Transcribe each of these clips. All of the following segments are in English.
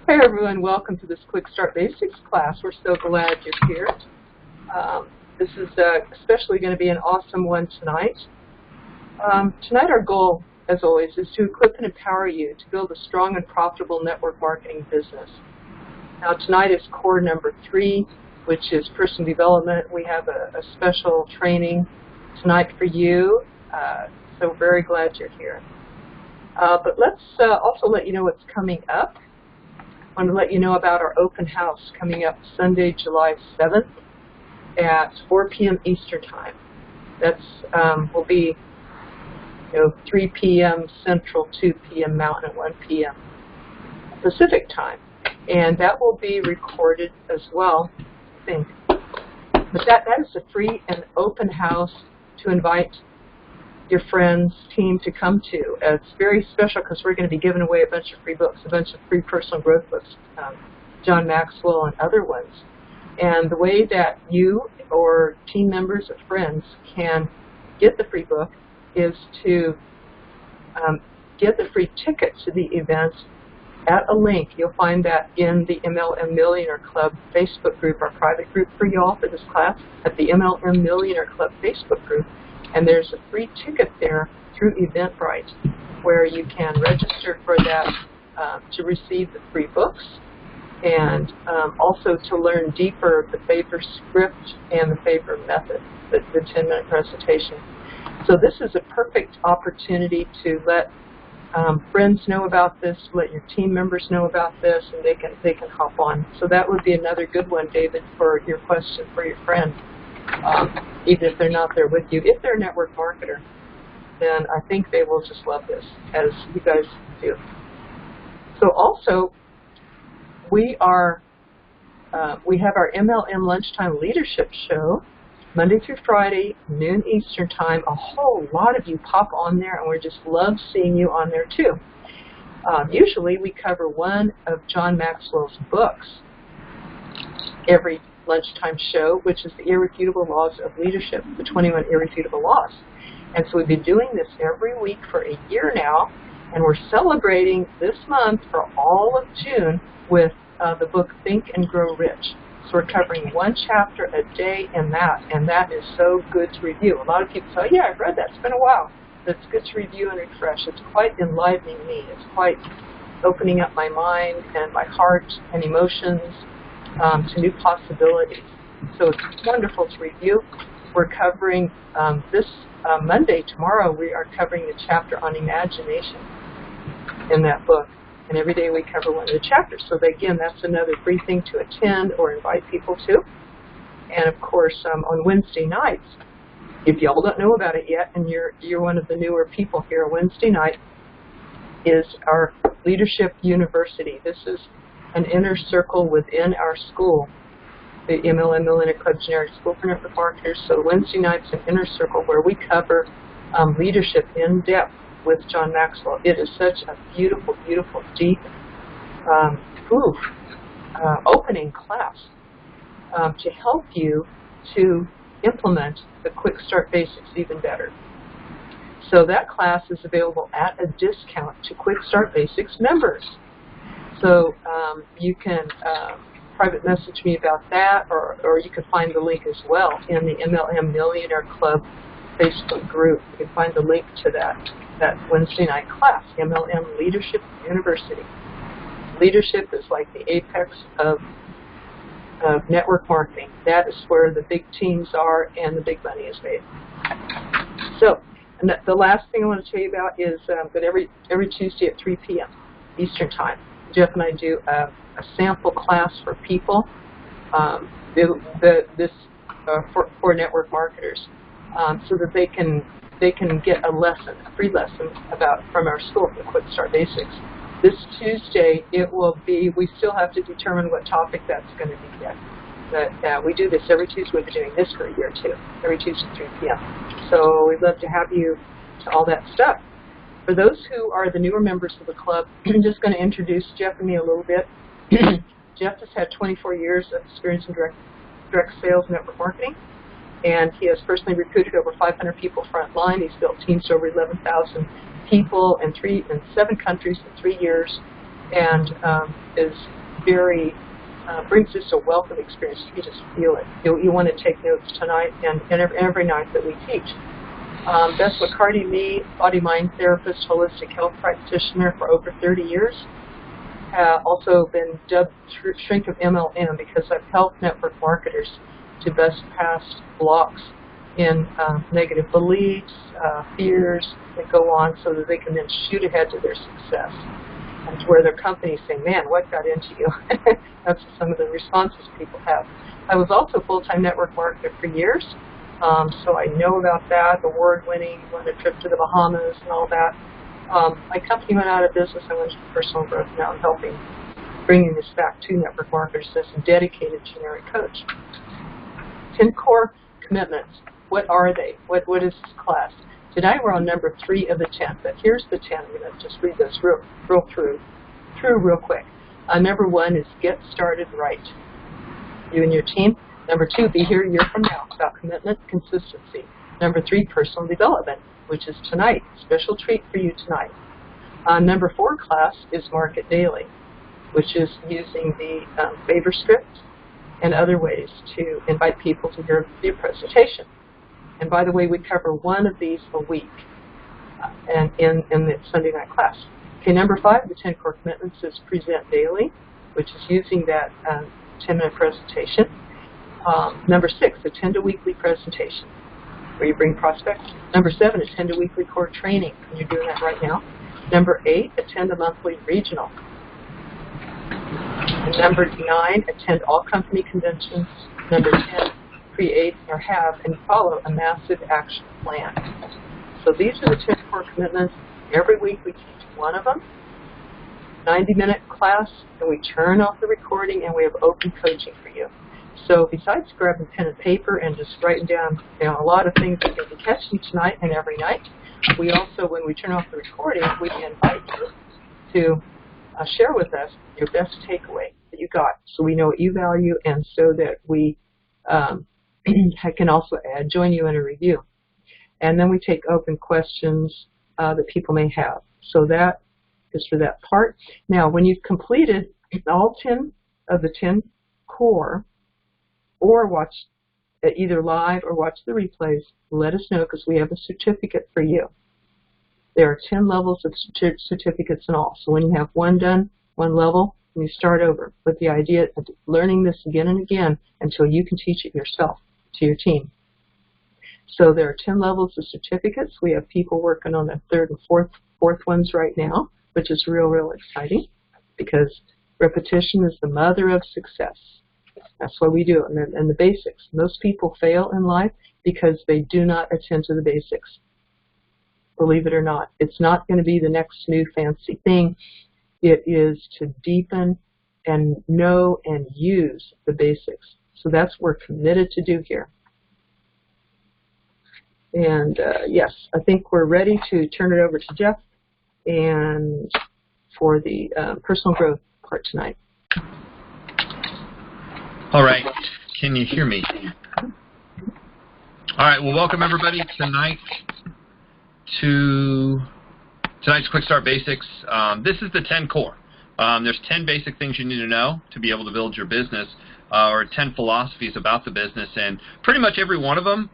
Hey everyone, welcome to this Quick Start Basics class. We're so glad you're here. This is especially going to be an awesome one tonight. Tonight our goal, as always, is to equip and empower you to build a strong and profitable network marketing business. Now tonight is core number 3, which is personal development. We have a special training tonight for you, so very glad you're here. But let's also let you know what's coming up. I want to let you know about our open house coming up Sunday, July 7th at 4 p.m. Eastern Time. That's will be 3 p.m. Central, 2 p.m. Mountain, and 1 p.m. Pacific Time. And that will be recorded as well, I think. But that is a free and open house to invite your friends, team to come to. It's very special because we're going to be giving away a bunch of free books, a bunch of free personal growth books, John Maxwell and other ones. And the way that you or team members or friends can get the free book is to get the free ticket to the event at a link. You'll find that in the MLM Millionaire Club Facebook group, our private group for y'all for this class, at the MLM Millionaire Club Facebook group. And there's a free ticket there through Eventbrite where you can register for that to receive the free books and also to learn deeper the Favor script and the Favor method, the 10-minute presentation. So this is a perfect opportunity to let friends know about this, let your team members know about this, and they can hop on. So that would be another good one, David, for your question for your friend. Even if they're not there with you. If they're a network marketer, then I think they will just love this, as you guys do. So also, we have our MLM Lunchtime Leadership Show, Monday through Friday, noon Eastern Time. A whole lot of you pop on there, and we just love seeing you on there too. Usually, we cover one of John Maxwell's books every lunchtime show, which is the Irrefutable Laws of Leadership, the 21 Irrefutable Laws. And so we've been doing this every week for a year now, and we're celebrating this month for all of June with the book Think and Grow Rich. So we're covering one chapter a day in that, and that is so good to review. A lot of people say, oh, yeah, I've read that. It's been a while. It's good to review and refresh. It's quite enlivening me. It's quite opening up my mind and my heart and emotions to new possibilities. So it's wonderful to review. We're covering this Monday, tomorrow, we are covering the chapter on imagination in that book. And every day we cover one of the chapters. So again, that's another free thing to attend or invite people to. And of course, on Wednesday nights, if y'all don't know about it yet, and you're one of the newer people here, Wednesday night is our Leadership University. This is an inner circle within our school, the MLM Millionaire Club Generic School for Network Marketers. So Wednesday night's an inner circle where we cover leadership in depth with John Maxwell. It is such a beautiful, beautiful, deep, opening class to help you to implement the Quick Start Basics even better. So that class is available at a discount to Quick Start Basics members. So you can private message me about that, or you can find the link as well in the MLM Millionaire Club Facebook group. You can find the link to that Wednesday night class, MLM Leadership University. Leadership is like the apex of network marketing. That is where the big teams are and the big money is made. So, and the last thing I want to tell you about is that every Tuesday at 3 p.m. Eastern Time, Jeff and I do a sample class for people, for network marketers, so that they can get a lesson, a free lesson from our school, the Quick Start Basics. This Tuesday, it will be. We still have to determine what topic that's going to be yet. But we do this every Tuesday. We've been doing this for a year too, every Tuesday at 3 p.m. So we'd love to have you to all that stuff. For those who are the newer members of the club, I'm just going to introduce Jeff and me a little bit. Jeff has had 24 years of experience in direct sales network marketing, and he has personally recruited over 500 people frontline. He's built teams to over 11,000 people in 7 countries in 3 years. and is very brings just a wealth of experience. You just feel it. You want to take notes tonight and every night that we teach. Beth McCarty-Lee, body-mind therapist, holistic health practitioner for over 30 years. Also been dubbed shrink of MLM because I've helped network marketers to bust past blocks in negative beliefs, fears that go on so that they can then shoot ahead to their success. And to where their companies say, man, what got into you? That's some of the responses people have. I was also a full-time network marketer for years, so I know about that, award-winning, won a trip to the Bahamas and all that. My company went out of business. I went into personal growth. Now I'm helping bringing this back to network marketers as a dedicated generic coach. 10 core commitments. What are they? What is this class? Tonight we're on number 3 of the 10, but here's the 10. I'm going to just read this real quick. Number 1 is get started right. You and your team. Number 2, be here a year from now, about commitment, consistency. Number 3, personal development, which is tonight. Special treat for you tonight. Number 4 class is Market Daily, which is using the favor script and other ways to invite people to hear your presentation. And by the way, we cover one of these a week and in the Sunday night class. Okay, number 5, the 10 core commitments is present daily, which is using that 10-minute presentation. Number 6, attend a weekly presentation where you bring prospects. Number 7, attend a weekly core training, and you're doing that right now. Number 8, attend a monthly regional. And number 9, attend all company conventions. Number 10, create or have and follow a massive action plan. So these are the 10 core commitments. Every week we teach one of them. 90-minute class, and we turn off the recording, and we have open coaching for you. So besides grabbing pen and paper and just writing down a lot of things that you can catch you tonight and every night, we also, when we turn off the recording, we invite you to share with us your best takeaway that you got, so we know what you value, and so that we can also join you in a review. And then we take open questions that people may have. So that is for that part. Now, when you've completed all 10 of the 10 core, or watch either live or watch the replays, let us know, because we have a certificate for you. There are 10 levels of certificates in all. So when you have one done, one level, you start over with the idea of learning this again and again until you can teach it yourself to your team. So there are 10 levels of certificates. We have people working on the 3rd and 4th ones right now, which is real exciting, because repetition is the mother of success. That's why we do it, and the basics. Most people fail in life because they do not attend to the basics. Believe it or not, it's not going to be the next new fancy thing. It is to deepen and know and use the basics. So that's what we're committed to do here. And yes, I think we're ready to turn it over to Jeff and for the personal growth part tonight. All right, can you hear me? All right, well, welcome everybody tonight's Quick Start Basics. This is the 10 core. There's 10 basic things you need to know to be able to build your business, or 10 philosophies about the business, and pretty much every one of them,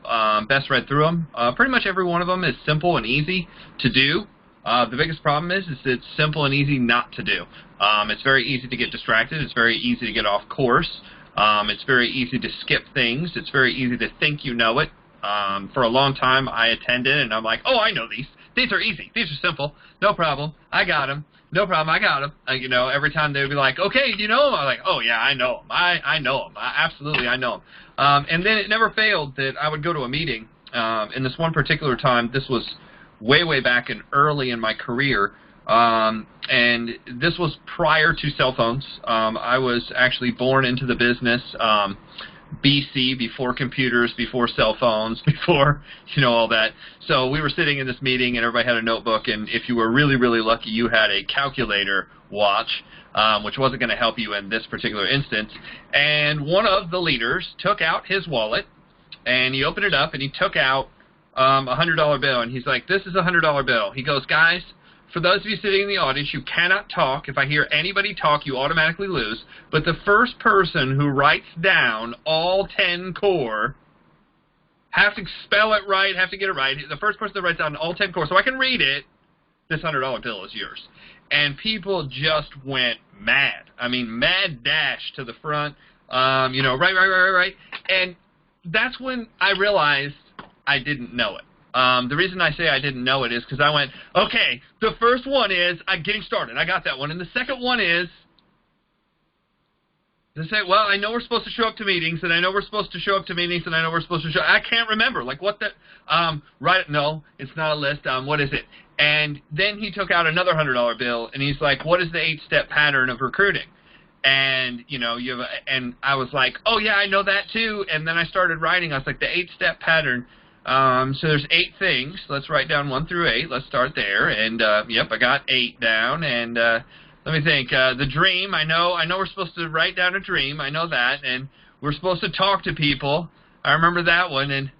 Best read through them, pretty much every one of them is simple and easy to do. The biggest problem is it's simple and easy not to do. It's very easy to get distracted. It's very easy to get off course. It's very easy to skip things. It's very easy to think you know it. For a long time, I attended, and I'm like, oh, I know these. These are easy. These are simple. No problem. I got them. No problem. I got them. You know, every time they would be like, okay, you know them? I'm like, oh, yeah, I know them. I know them. Absolutely, I know them. And then it never failed that I would go to a meeting. And this one particular time, this was way back and early in my career, and this was prior to cell phones. I was actually born into the business BC, before computers, before cell phones, before, you know, all that. So we were sitting in this meeting, and everybody had a notebook, and if you were really lucky, you had a calculator watch, which wasn't going to help you in this particular instance. And one of the leaders took out his wallet, and he opened it up, and he took out $100 bill, and he's like, this is a $100 bill. He goes, guys, for those of you sitting in the audience, you cannot talk. If I hear anybody talk, you automatically lose. But the first person who writes down all 10 core, have to spell it right, have to get it right. The first person that writes down all 10 core, so I can read it, this $100 bill is yours. And people just went mad. I mean, mad dash to the front, you know, right. And that's when I realized I didn't know it. The reason I say I didn't know it is because I went, okay, the first one is I'm getting started. I got that one. And the second one is, they say, well, I know we're supposed to show up to meetings, and I know we're supposed to show up to meetings, and I know we're supposed to show. I can't remember. Like, what the, right, no, it's not a list. What is it? And then he took out another $100 bill, and he's like, what is the 8-step pattern of recruiting? And, you know, and I was like, oh, yeah, I know that too. And then I started writing. I was like, the 8-step pattern. So there's 8 things. Let's write down 1 through 8. Let's start there. And, yep, I got 8 down. And, let me think. The dream, I know we're supposed to write down a dream. I know that. And we're supposed to talk to people. I remember that one. And,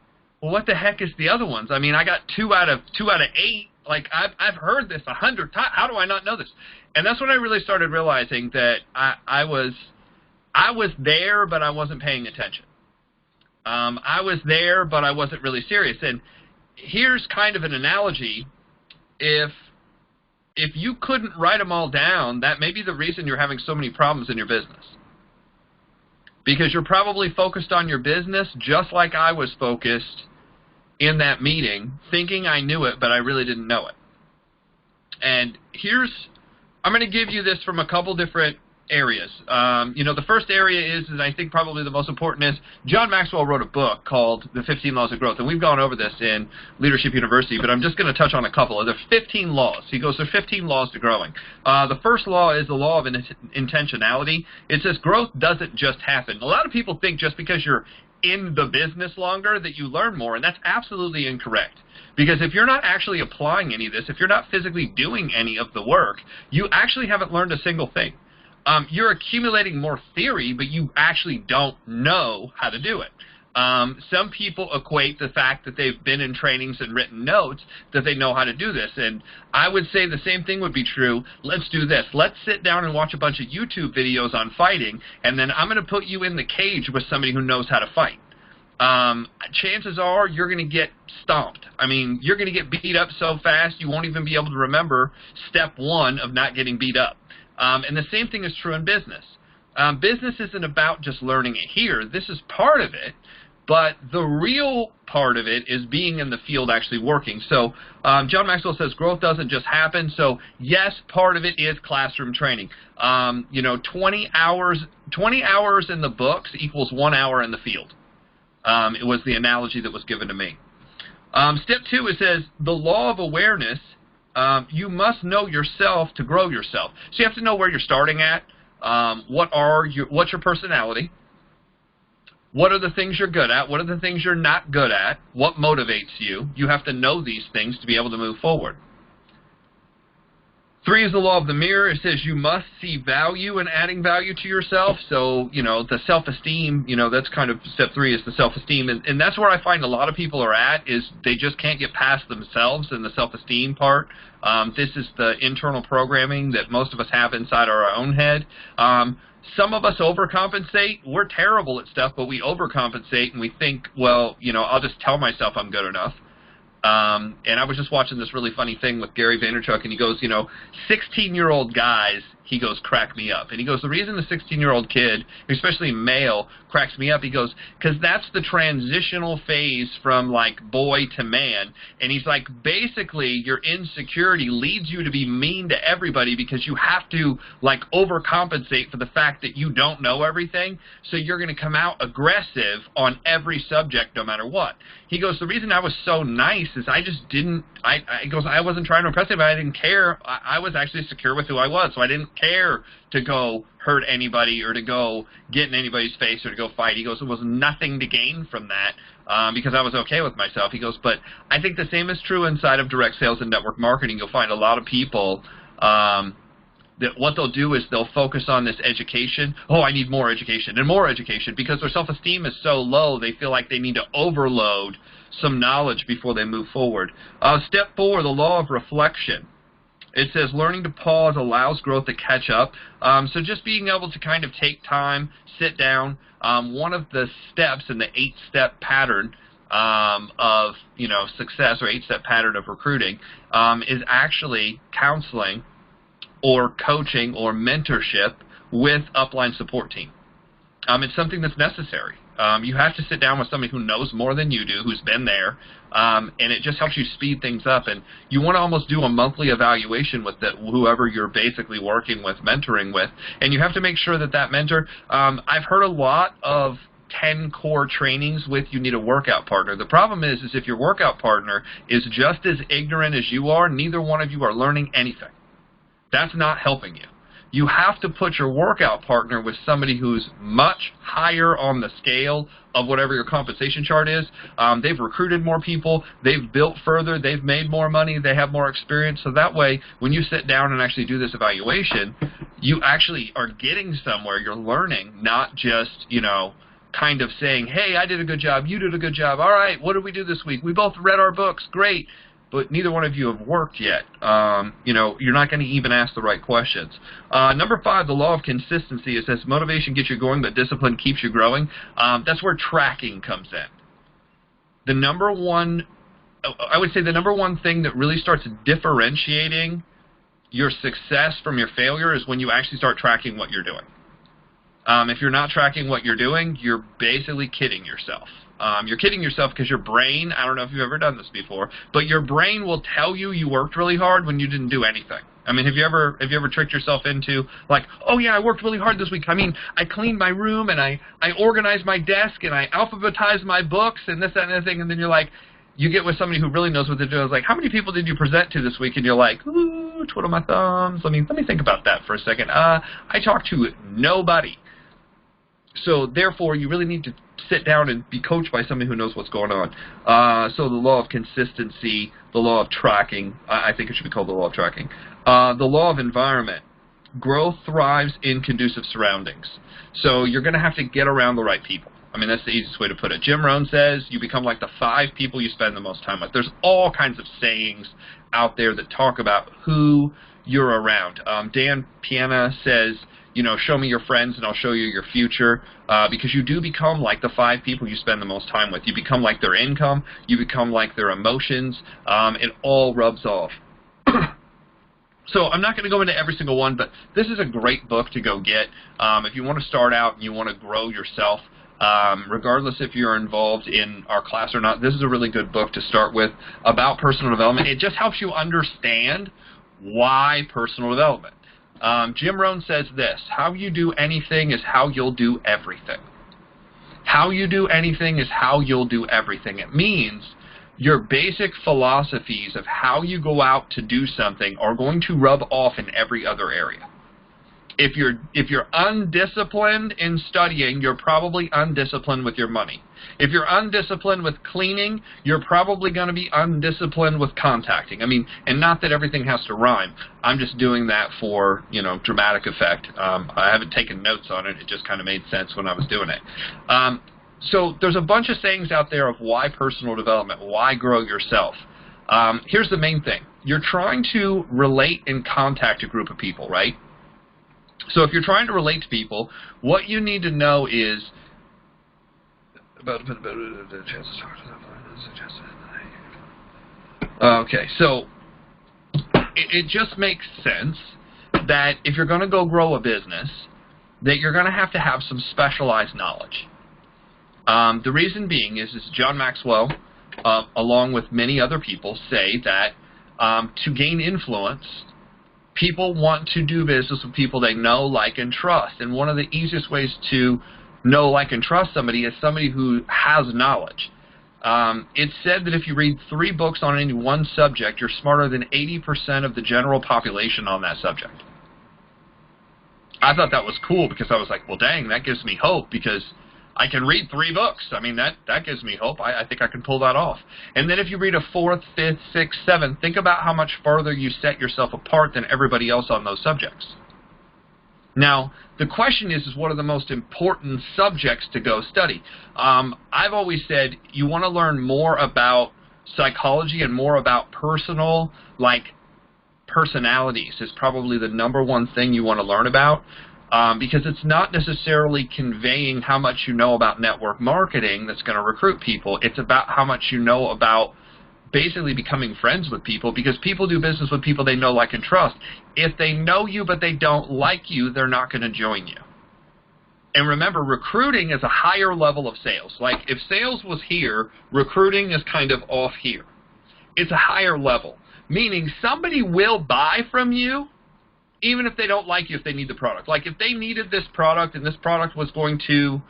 well, what the heck is the other ones? I mean, I got 2 out of 8. Like, I've heard this 100 times. How do I not know this? And that's when I really started realizing that I was there, but I wasn't paying attention. I was there, but I wasn't really serious. And here's kind of an analogy. If you couldn't write them all down, that may be the reason you're having so many problems in your business. Because you're probably focused on your business just like I was focused in that meeting, thinking I knew it, but I really didn't know it. And I'm going to give you this from a couple different areas. You know, the first area is I think probably the most important is John Maxwell wrote a book called The 15 Laws of Growth, and we've gone over this in Leadership University, but I'm just going to touch on a couple. There's 15 laws. He goes, there's 15 laws to growing. The first law is the law of intentionality. It says growth doesn't just happen. A lot of people think just because you're in the business longer that you learn more, and that's absolutely incorrect. Because if you're not actually applying any of this, if you're not physically doing any of the work, you actually haven't learned a single thing. You're accumulating more theory, but you actually don't know how to do it. Some people equate the fact that they've been in trainings and written notes that they know how to do this. And I would say the same thing would be true. Let's do this. Let's sit down and watch a bunch of YouTube videos on fighting, and then I'm going to put you in the cage with somebody who knows how to fight. Chances are you're going to get stomped. I mean, you're going to get beat up so fast you won't even be able to remember step 1 of not getting beat up. And the same thing is true in business. Business isn't about just learning it here. This is part of it, but the real part of it is being in the field actually working. So John Maxwell says growth doesn't just happen. So yes, part of it is classroom training. You know, 20 hours in the books equals 1 hour in the field. It was the analogy that was given to me. Step 2, it says the law of awareness. You must know yourself to grow yourself. So you have to know where you're starting at. What's your personality? What are the things you're good at? What are the things you're not good at? What motivates you? You have to know these things to be able to move forward. 3 is the law of the mirror. It says you must see value in adding value to yourself. So, you know, the self-esteem, you know, that's kind of step 3 is the self-esteem. And that's where I find a lot of people are at, is they just can't get past themselves in the self-esteem part. This is the internal programming that most of us have inside our own head. Some of us overcompensate. We're terrible at stuff, but we overcompensate and we think, well, you know, I'll just tell myself I'm good enough. And I was just watching this really funny thing with Gary Vaynerchuk, and he goes, you know, 16-year-old guys, he goes, crack me up. And he goes, the reason the 16-year-old kid, especially male, cracks me up, he goes, because that's the transitional phase from, like, boy to man. And he's like, basically, your insecurity leads you to be mean to everybody because you have to, like, overcompensate for the fact that you don't know everything. So you're going to come out aggressive on every subject no matter what. He goes, the reason I was so nice is I just didn't, he goes, I wasn't trying to impress anybody. I didn't care. I was actually secure with who I was, so I didn't care to go hurt anybody or to go get in anybody's face or to go fight. He goes, there was nothing to gain from that because I was okay with myself. He goes, but I think the same is true inside of direct sales and network marketing. You'll find a lot of people that what they'll do is they'll focus on this education. Oh, I need more education and more education, because their self-esteem is so low they feel like they need to overload some knowledge before they move forward. Step 4, the law of reflection. It says learning to pause allows growth to catch up. So just being able to kind of take time, sit down. One of the steps in the 8-step pattern of success, or 8-step pattern of recruiting, is actually counseling or coaching or mentorship with upline support team. It's something that's necessary. You have to sit down with somebody who knows more than you do, who's been there, and it just helps you speed things up. And you want to almost do a monthly evaluation with whoever you're basically working with, mentoring with, and you have to make sure that that mentor, I've heard a lot of 10 core trainings with you need a workout partner. The problem is if your workout partner is just as ignorant as you are, neither one of you are learning anything. That's not helping you. You have to put your workout partner with somebody who's much higher on the scale of whatever your compensation chart is. They've recruited more people, they've built further, they've made more money, they have more experience. So that way, when you sit down and actually do this evaluation, you actually are getting somewhere. You're learning, not just, kind of saying, hey, I did a good job, you did a good job, all right, what did we do this week? We both read our books, great. But neither one of you have worked yet. You're not going to even ask the right questions. Number 5, the law of consistency. It says motivation gets you going, but discipline keeps you growing. That's where tracking comes in. The number one thing that really starts differentiating your success from your failure is when you actually start tracking what you're doing. If you're not tracking what you're doing, you're basically kidding yourself. You're kidding yourself because your brain, I don't know if you've ever done this before, but your brain will tell you worked really hard when you didn't do anything. I mean, have you ever tricked yourself into, like, oh yeah, I worked really hard this week. I mean, I cleaned my room and I organized my desk and I alphabetized my books and this, that, and the thing, and then you're like, you get with somebody who really knows what they're doing. It's like, how many people did you present to this week? And you're like, ooh, twiddle my thumbs. Let me think about that for a second. I talked to nobody. So therefore, you really need to sit down and be coached by somebody who knows what's going on. So the law of consistency, the law of tracking, I think it should be called the law of tracking. The law of environment. Growth thrives in conducive surroundings. So you're going to have to get around the right people. I mean, that's the easiest way to put it. Jim Rohn says you become like the 5 people you spend the most time with. There's all kinds of sayings out there that talk about who you're around. Dan Piana says, show me your friends and I'll show you your future, because you do become like the 5 people you spend the most time with. You become like their income. You become like their emotions. It all rubs off. So I'm not going to go into every single one, but this is a great book to go get. If you want to start out and you want to grow yourself, regardless if you're involved in our class or not, this is a really good book to start with about personal development. It just helps you understand why personal development. Jim Rohn says this: how you do anything is how you'll do everything. How you do anything is how you'll do everything. It means your basic philosophies of how you go out to do something are going to rub off in every other area. If you're undisciplined in studying, you're probably undisciplined with your money. If you're undisciplined with cleaning, you're probably going to be undisciplined with contacting. I mean, and not that everything has to rhyme. I'm just doing that for, dramatic effect. I haven't taken notes on it. It just kind of made sense when I was doing it. So there's a bunch of sayings out there of why personal development, why grow yourself. Here's the main thing. You're trying to relate and contact a group of people, right? So if you're trying to relate to people, what you need to know is okay, so it just makes sense that if you're going to go grow a business, that you're going to have some specialized knowledge. The reason being is John Maxwell, along with many other people, say that to gain influence, people want to do business with people they know, like, and trust. And one of the easiest ways to know, like, and trust somebody is somebody who has knowledge. It's said that if you read 3 books on any one subject, you're smarter than 80% of the general population on that subject. I thought that was cool because I was like, well, dang, that gives me hope because I can read 3 books. I mean, that gives me hope. I think I can pull that off. And then if you read a 4th, 5th, 6th, 7th, think about how much farther you set yourself apart than everybody else on those subjects. Now, the question is what are the most important subjects to go study? I've always said you want to learn more about psychology and more about personal, like, personalities is probably the #1 thing you want to learn about, because it's not necessarily conveying how much you know about network marketing that's going to recruit people. It's about how much you know about basically becoming friends with people, because people do business with people they know, like, and trust. If they know you but they don't like you, they're not going to join you. And remember, recruiting is a higher level of sales. Like, if sales was here, recruiting is kind of off here. It's a higher level, meaning somebody will buy from you even if they don't like you, if they need the product. Like, if they needed this product and this product was going to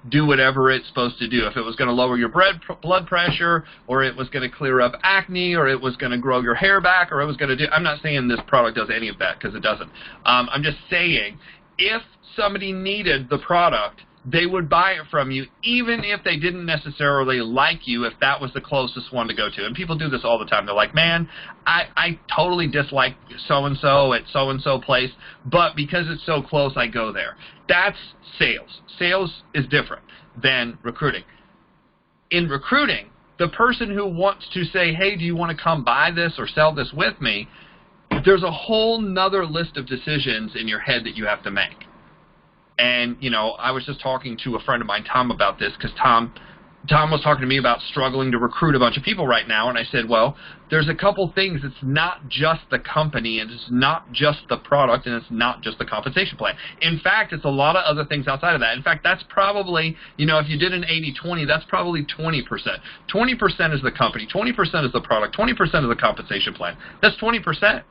do whatever it's supposed to do, if it was going to lower your blood pressure, or it was going to clear up acne, or it was going to grow your hair back, or it was going to do, I'm not saying this product does any of that, because it doesn't. I'm just saying, if somebody needed the product, they would buy it from you, even if they didn't necessarily like you, if that was the closest one to go to. And people do this all the time. They're like, man, I totally dislike so-and-so at so-and-so place, but because it's so close, I go there. That's sales. Sales is different than recruiting. In recruiting, the person who wants to say, hey, do you want to come buy this or sell this with me, there's a whole nother list of decisions in your head that you have to make. And, you know, I was just talking to a friend of mine, Tom, about this, because Tom was talking to me about struggling to recruit a bunch of people right now, and I said, well, there's a couple things. It's not just the company, and it's not just the product, and it's not just the compensation plan. In fact, it's a lot of other things outside of that. In fact, that's probably, you know, if you did an 80-20, that's probably 20%. 20% is the company, 20% is the product, 20% is the compensation plan. That's 20%.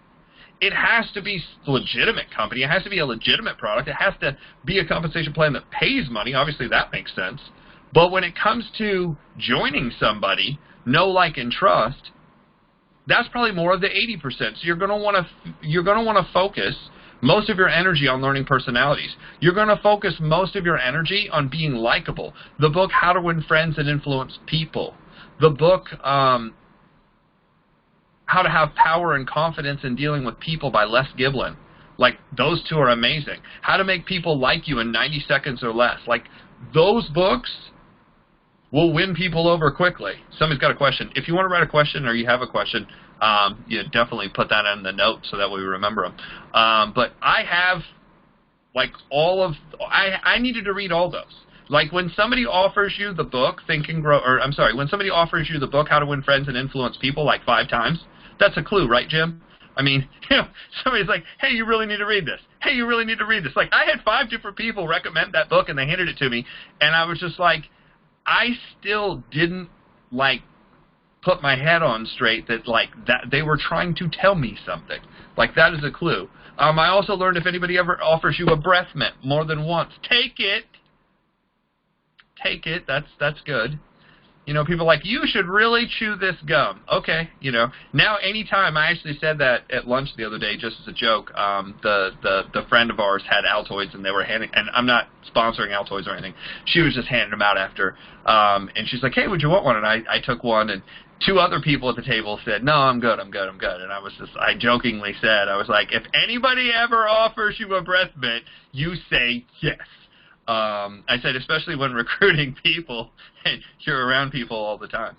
It has to be a legitimate company. It has to be a legitimate product. It has to be a compensation plan that pays money. Obviously, that makes sense. But when it comes to joining somebody, know, like, and trust, that's probably more of the 80%. So you're going to want to focus most of your energy on learning personalities. You're going to focus most of your energy on being likable. The book How to Win Friends and Influence People. The book How to Have Power and Confidence in Dealing with People by Les Giblin. Like, those two are amazing. How to Make People Like You in 90 Seconds or Less. Like, those books will win people over quickly. Somebody's got a question. If you want to write a question or you have a question, you definitely put that in the note so that we remember them. But I have, like, I needed to read all those. Like, when somebody offers you the book, when somebody offers you the book How to Win Friends and Influence People, like, 5 times, that's a clue, right, Jim? I mean, you know, somebody's like, hey, you really need to read this. Hey, you really need to read this. Like, I had 5 different people recommend that book, and they handed it to me, and I was just like, I still didn't, like, put my head on straight that, like, that they were trying to tell me something. Like, that is a clue. I also learned if anybody ever offers you a breath mint more than once, take it. Take it. That's good. You know, people are like, you should really chew this gum. Okay, you know. Now, anytime, I actually said that at lunch the other day, just as a joke. The friend of ours had Altoids, and they were handing, and I'm not sponsoring Altoids or anything. She was just handing them out after, and she's like, hey, would you want one? And I took one, and 2 other people at the table said, no, I'm good. And I jokingly said, I was like, if anybody ever offers you a breath mint, you say yes. I said, especially when recruiting people, and you're around people all the time.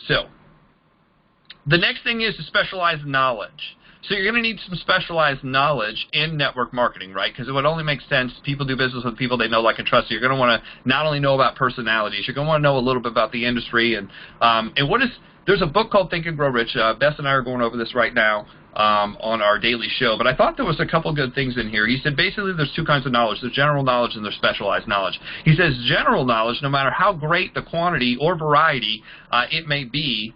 So, the next thing is to specialize knowledge. So you're going to need some specialized knowledge in network marketing, right? Because it would only make sense. People do business with people they know, like, and trust. So you're going to want to not only know about personalities, you're going to want to know a little bit about the industry. And there's a book called Think and Grow Rich. Bess and I are going over this right now on our daily show. But I thought there was a couple good things in here. He said basically there's 2 kinds of knowledge. There's general knowledge and there's specialized knowledge. He says general knowledge, no matter how great the quantity or variety it may be,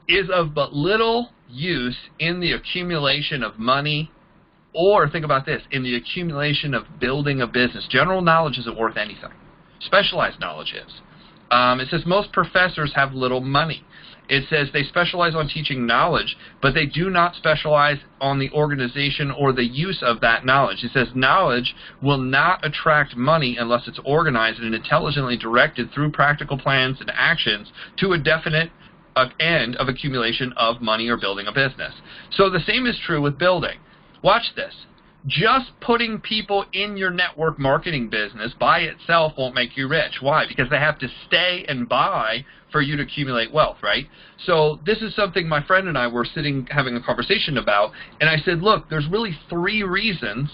is of but little use in the accumulation of money, or think about this, in the accumulation of building a business. General knowledge isn't worth anything. Specialized knowledge is. It says most professors have little money. It says they specialize on teaching knowledge, but they do not specialize on the organization or the use of that knowledge. It says knowledge will not attract money unless it's organized and intelligently directed through practical plans and actions to a definite end of accumulation of money or building a business. So the same is true with building. Watch this. Just putting people in your network marketing business by itself won't make you rich. Why? Because they have to stay and buy for you to accumulate wealth, right? So this is something my friend and I were sitting having a conversation about, and I said, look, there's really three reasons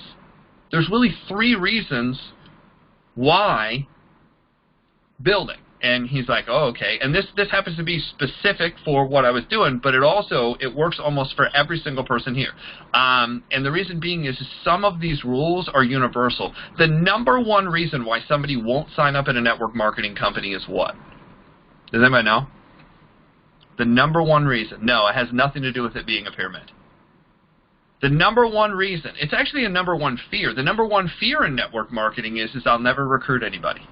why building. And he's like, oh, okay. And this happens to be specific for what I was doing, but it works almost for every single person here. And the reason being is some of these rules are universal. The number one reason why somebody won't sign up at a network marketing company is what? Does anybody know? The number one reason. No, it has nothing to do with it being a pyramid. The number one reason, it's actually a number one fear. The number one fear in network marketing is I'll never recruit anybody.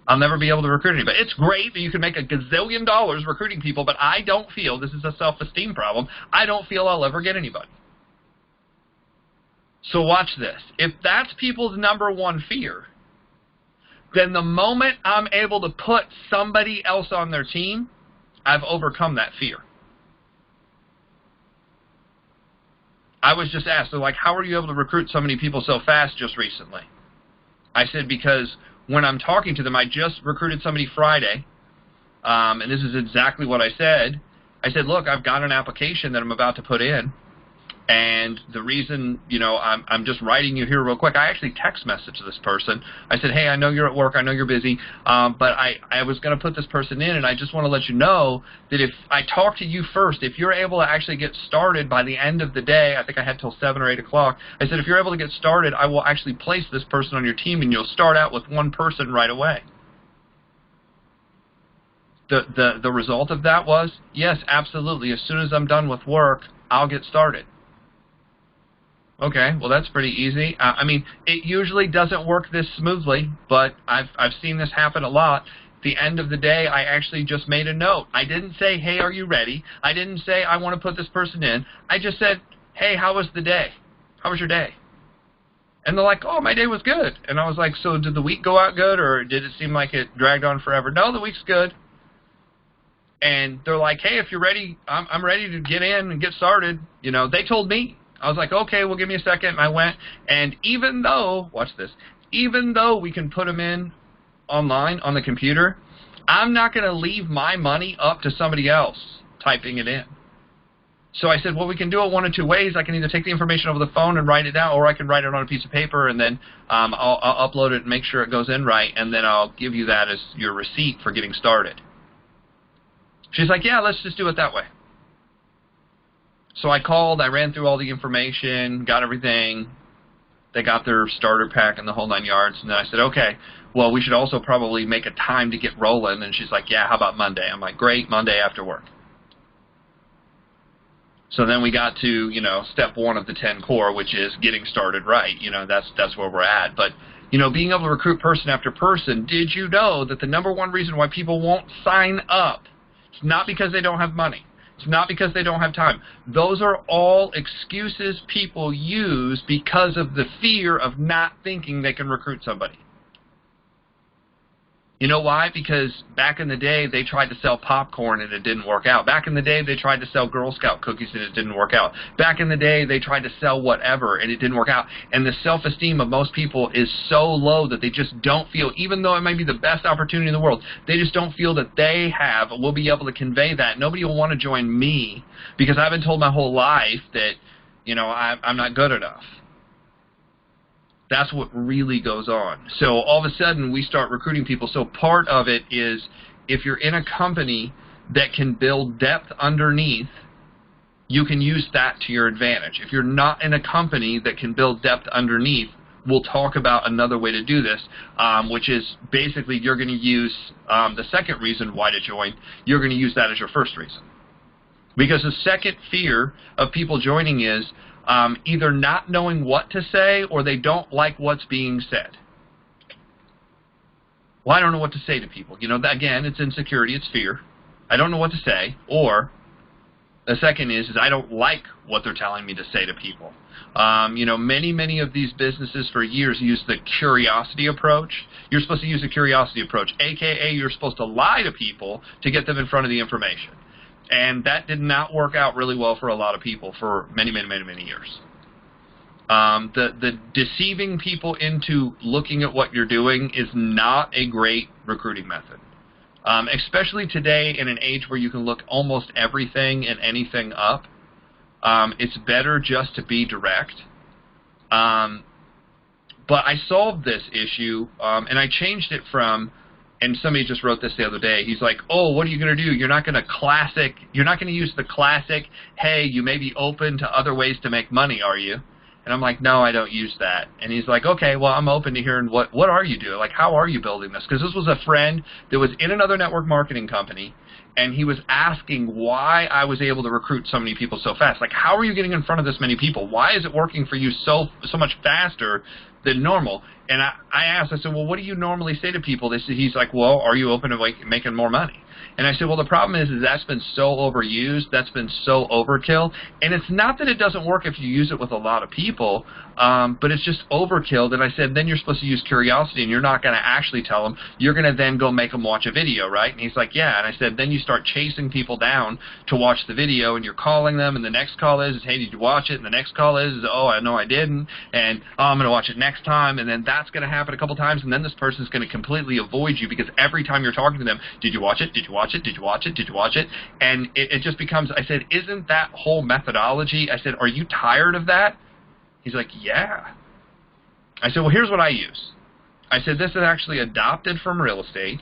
I'll never be able to recruit anybody. It's great that you can make a gazillion dollars recruiting people, but I don't feel, this is a self-esteem problem, I don't feel I'll ever get anybody. So watch this. If that's people's number one fear, then the moment I'm able to put somebody else on their team, I've overcome that fear. I was just asked, so like, how are you able to recruit so many people so fast just recently? I said, because when I'm talking to them, I just recruited somebody Friday, and this is exactly what I said. I said, look, I've got an application that I'm about to put in, and the reason, I'm just writing you here real quick, I actually text messaged this person. I said, hey, I know you're at work, I know you're busy, but I was going to put this person in, and I just want to let you know that if I talk to you first, if you're able to actually get started by the end of the day, I think I had till 7 or 8 o'clock, I said, if you're able to get started, I will actually place this person on your team, and you'll start out with one person right away. The result of that was, yes, absolutely, as soon as I'm done with work, I'll get started. Okay, well that's pretty easy. I mean, it usually doesn't work this smoothly, but I've seen this happen a lot. At the end of the day, I actually just made a note. I didn't say, hey, are you ready? I didn't say, I want to put this person in. I just said, hey, how was the day? How was your day? And they're like, oh, my day was good. And I was like, so did the week go out good, or did it seem like it dragged on forever? No, the week's good. And they're like, hey, if you're ready, I'm ready to get in and get started. They told me. I was like, okay, well, give me a second. And I went, and even though, watch this, even though we can put them in online on the computer, I'm not going to leave my money up to somebody else typing it in. So I said, well, we can do it one of two ways. I can either take the information over the phone and write it down, or I can write it on a piece of paper, and then I'll upload it and make sure it goes in right, and then I'll give you that as your receipt for getting started. She's like, yeah, let's just do it that way. So I called, I ran through all the information, got everything. They got their starter pack and the whole 9 yards. And then I said, okay, well, we should also probably make a time to get rolling. And she's like, yeah, how about Monday? I'm like, great, Monday after work. So then we got to, step 1 of the 10 core, which is getting started right. That's where we're at. But, being able to recruit person after person, did you know that the number one reason why people won't sign up, it's not because they don't have money. It's not because they don't have time. Those are all excuses people use because of the fear of not thinking they can recruit somebody. You know why? Because back in the day, they tried to sell popcorn and it didn't work out. Back in the day, they tried to sell Girl Scout cookies and it didn't work out. Back in the day, they tried to sell whatever and it didn't work out. And the self-esteem of most people is so low that they just don't feel, even though it might be the best opportunity in the world, they just don't feel that they will be able to convey that. Nobody will want to join me because I've been told my whole life that, I'm not good enough. That's what really goes on. So all of a sudden, we start recruiting people. So part of it is if you're in a company that can build depth underneath, you can use that to your advantage. If you're not in a company that can build depth underneath, we'll talk about another way to do this, which is basically you're going to use the second reason why to join. You're going to use that as your first reason. Because the second fear of people joining is either not knowing what to say or they don't like what's being said. Well, I don't know what to say to people. Again, it's insecurity, it's fear. I don't know what to say. Or the second is I don't like what they're telling me to say to people. Many of these businesses for years use the curiosity approach. You're supposed to use the curiosity approach, a.k.a. you're supposed to lie to people to get them in front of the information. And that did not work out really well for a lot of people for many years. The deceiving people into looking at what you're doing is not a great recruiting method. Especially today in an age where you can look almost everything and anything up. It's better just to be direct. But I solved this issue, and I changed it from, and somebody just wrote this the other day. He's like, oh, what are you going to do? You're not going to use the classic, hey, you may be open to other ways to make money, are you? And I'm like, no, I don't use that. And he's like, okay, well, I'm open to hearing what are you doing? Like, how are you building this? Because this was a friend that was in another network marketing company, and he was asking why I was able to recruit so many people so fast. Like, how are you getting in front of this many people? Why is it working for you so much faster than normal? And I asked, I said, well, what do you normally say to people? He's like, well, are you open to making more money? And I said, well, the problem is that's been so overused, that's been so overkill, and it's not that it doesn't work if you use it with a lot of people, but it's just overkill. And I said, then you're supposed to use curiosity, and you're not going to actually tell them. You're going to then go make them watch a video, right? And he's like, yeah. And I said, then you start chasing people down to watch the video, and you're calling them, and the next call is, hey, did you watch it? And the next call is, oh, I know I didn't, and oh, I'm going to watch it next time, and then that's going to happen a couple times, and then this person's going to completely avoid you because every time you're talking to them, did you watch it? Did you watch it? Did you watch it? Did you watch it? And it just becomes, I said, isn't that whole methodology? I said, are you tired of that? He's like, yeah. I said, well, here's what I use. I said, this is actually adopted from real estate.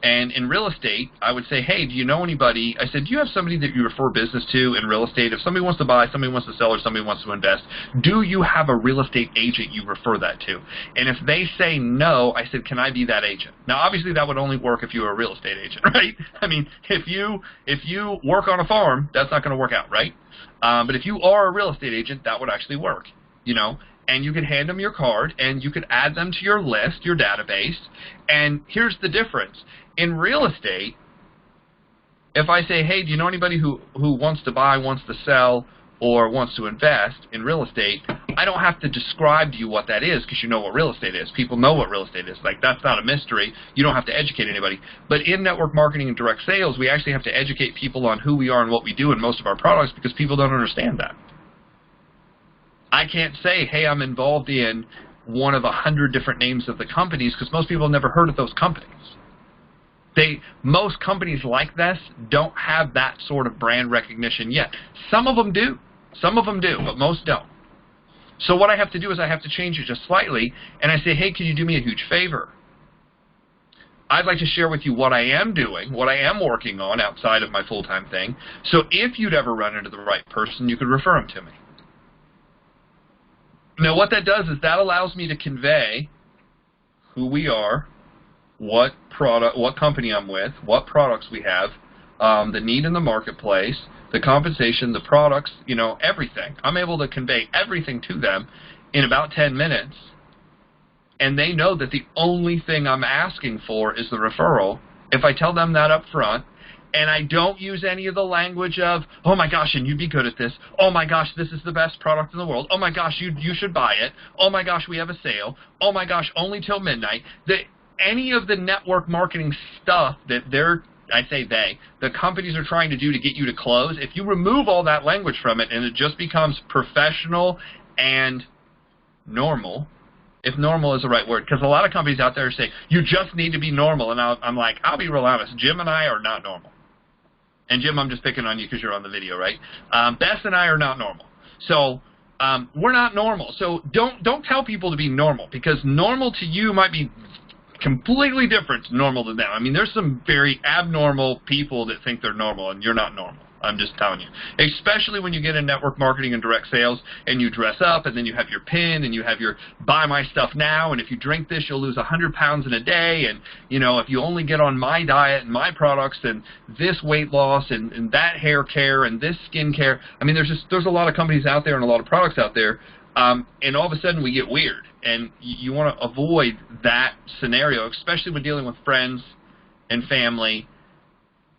And in real estate, I would say, hey, do you know anybody? I said, do you have somebody that you refer business to in real estate? If somebody wants to buy, somebody wants to sell, or somebody wants to invest, do you have a real estate agent you refer that to? And if they say no, I said, can I be that agent? Now, obviously, that would only work if you were a real estate agent, right? I mean, if you work on a farm, that's not going to work out, right? But if you are a real estate agent, that would actually work, you know? And you could hand them your card, and you could add them to your list, your database. And here's the difference. In real estate, if I say, hey, do you know anybody who wants to buy, wants to sell, or wants to invest in real estate, I don't have to describe to you what that is because you know what real estate is. People know what real estate is. Like, that's not a mystery. You don't have to educate anybody. But in network marketing and direct sales, we actually have to educate people on who we are and what we do in most of our products because people don't understand that. I can't say, hey, I'm involved in one of 100 different names of the companies because most people have never heard of those companies. Most companies like this don't have that sort of brand recognition yet. Some of them do. Some of them do, but most don't. So what I have to do is I have to change it just slightly, and I say, hey, can you do me a huge favor? I'd like to share with you what I am doing, what I am working on outside of my full-time thing, so if you'd ever run into the right person, you could refer them to me. Now, what that does is that allows me to convey who we are, what product, what company I'm with, what products we have, the need in the marketplace, the compensation, the products, you know, everything. I'm able to convey everything to them in about 10 minutes, and they know that the only thing I'm asking for is the referral. If I tell them that up front, and I don't use any of the language of, oh my gosh, and you'd be good at this. Oh my gosh, this is the best product in the world. Oh my gosh, you should buy it. Oh my gosh, we have a sale. Oh my gosh, only till midnight. Any of the network marketing stuff that the companies are trying to do to get you to close, if you remove all that language from it and it just becomes professional and normal, if normal is the right word, because a lot of companies out there say, you just need to be normal, and I'm like, I'll be real honest, Jim and I are not normal. And Jim, I'm just picking on you because you're on the video, right? Beth and I are not normal. So we're not normal. So don't tell people to be normal, because normal to you might be completely different to normal to them. I mean, there's some very abnormal people that think they're normal, and you're not normal. I'm just telling you. Especially when you get in network marketing and direct sales, and you dress up, and then you have your pin, and you have your buy my stuff now, and if you drink this, you'll lose 100 pounds in a day, and, you know, if you only get on my diet and my products, and this weight loss, and that hair care, and this skin care. I mean, there's a lot of companies out there and a lot of products out there, and all of a sudden we get weird. And you want to avoid that scenario, especially when dealing with friends and family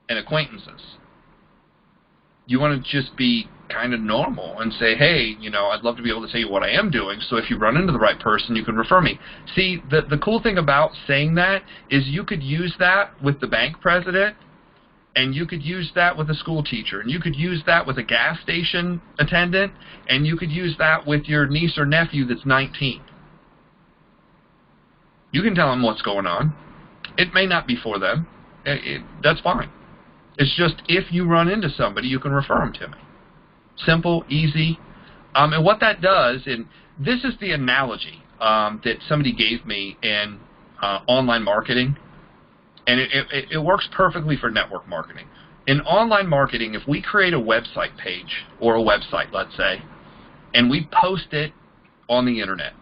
and acquaintances. You want to just be kind of normal and say, hey, you know, I'd love to be able to tell you what I am doing, so if you run into the right person, you can refer me. See, the cool thing about saying that is you could use that with the bank president, and you could use that with a school teacher, and you could use that with a gas station attendant, and you could use that with your niece or nephew that's 19. You can tell them what's going on. It may not be for them. that's fine. It's just if you run into somebody, you can refer them to me. Simple, easy. And what that does, and this is the analogy that somebody gave me in online marketing, and it works perfectly for network marketing. In online marketing, if we create a website page, or a website, let's say, and we post it on the internet,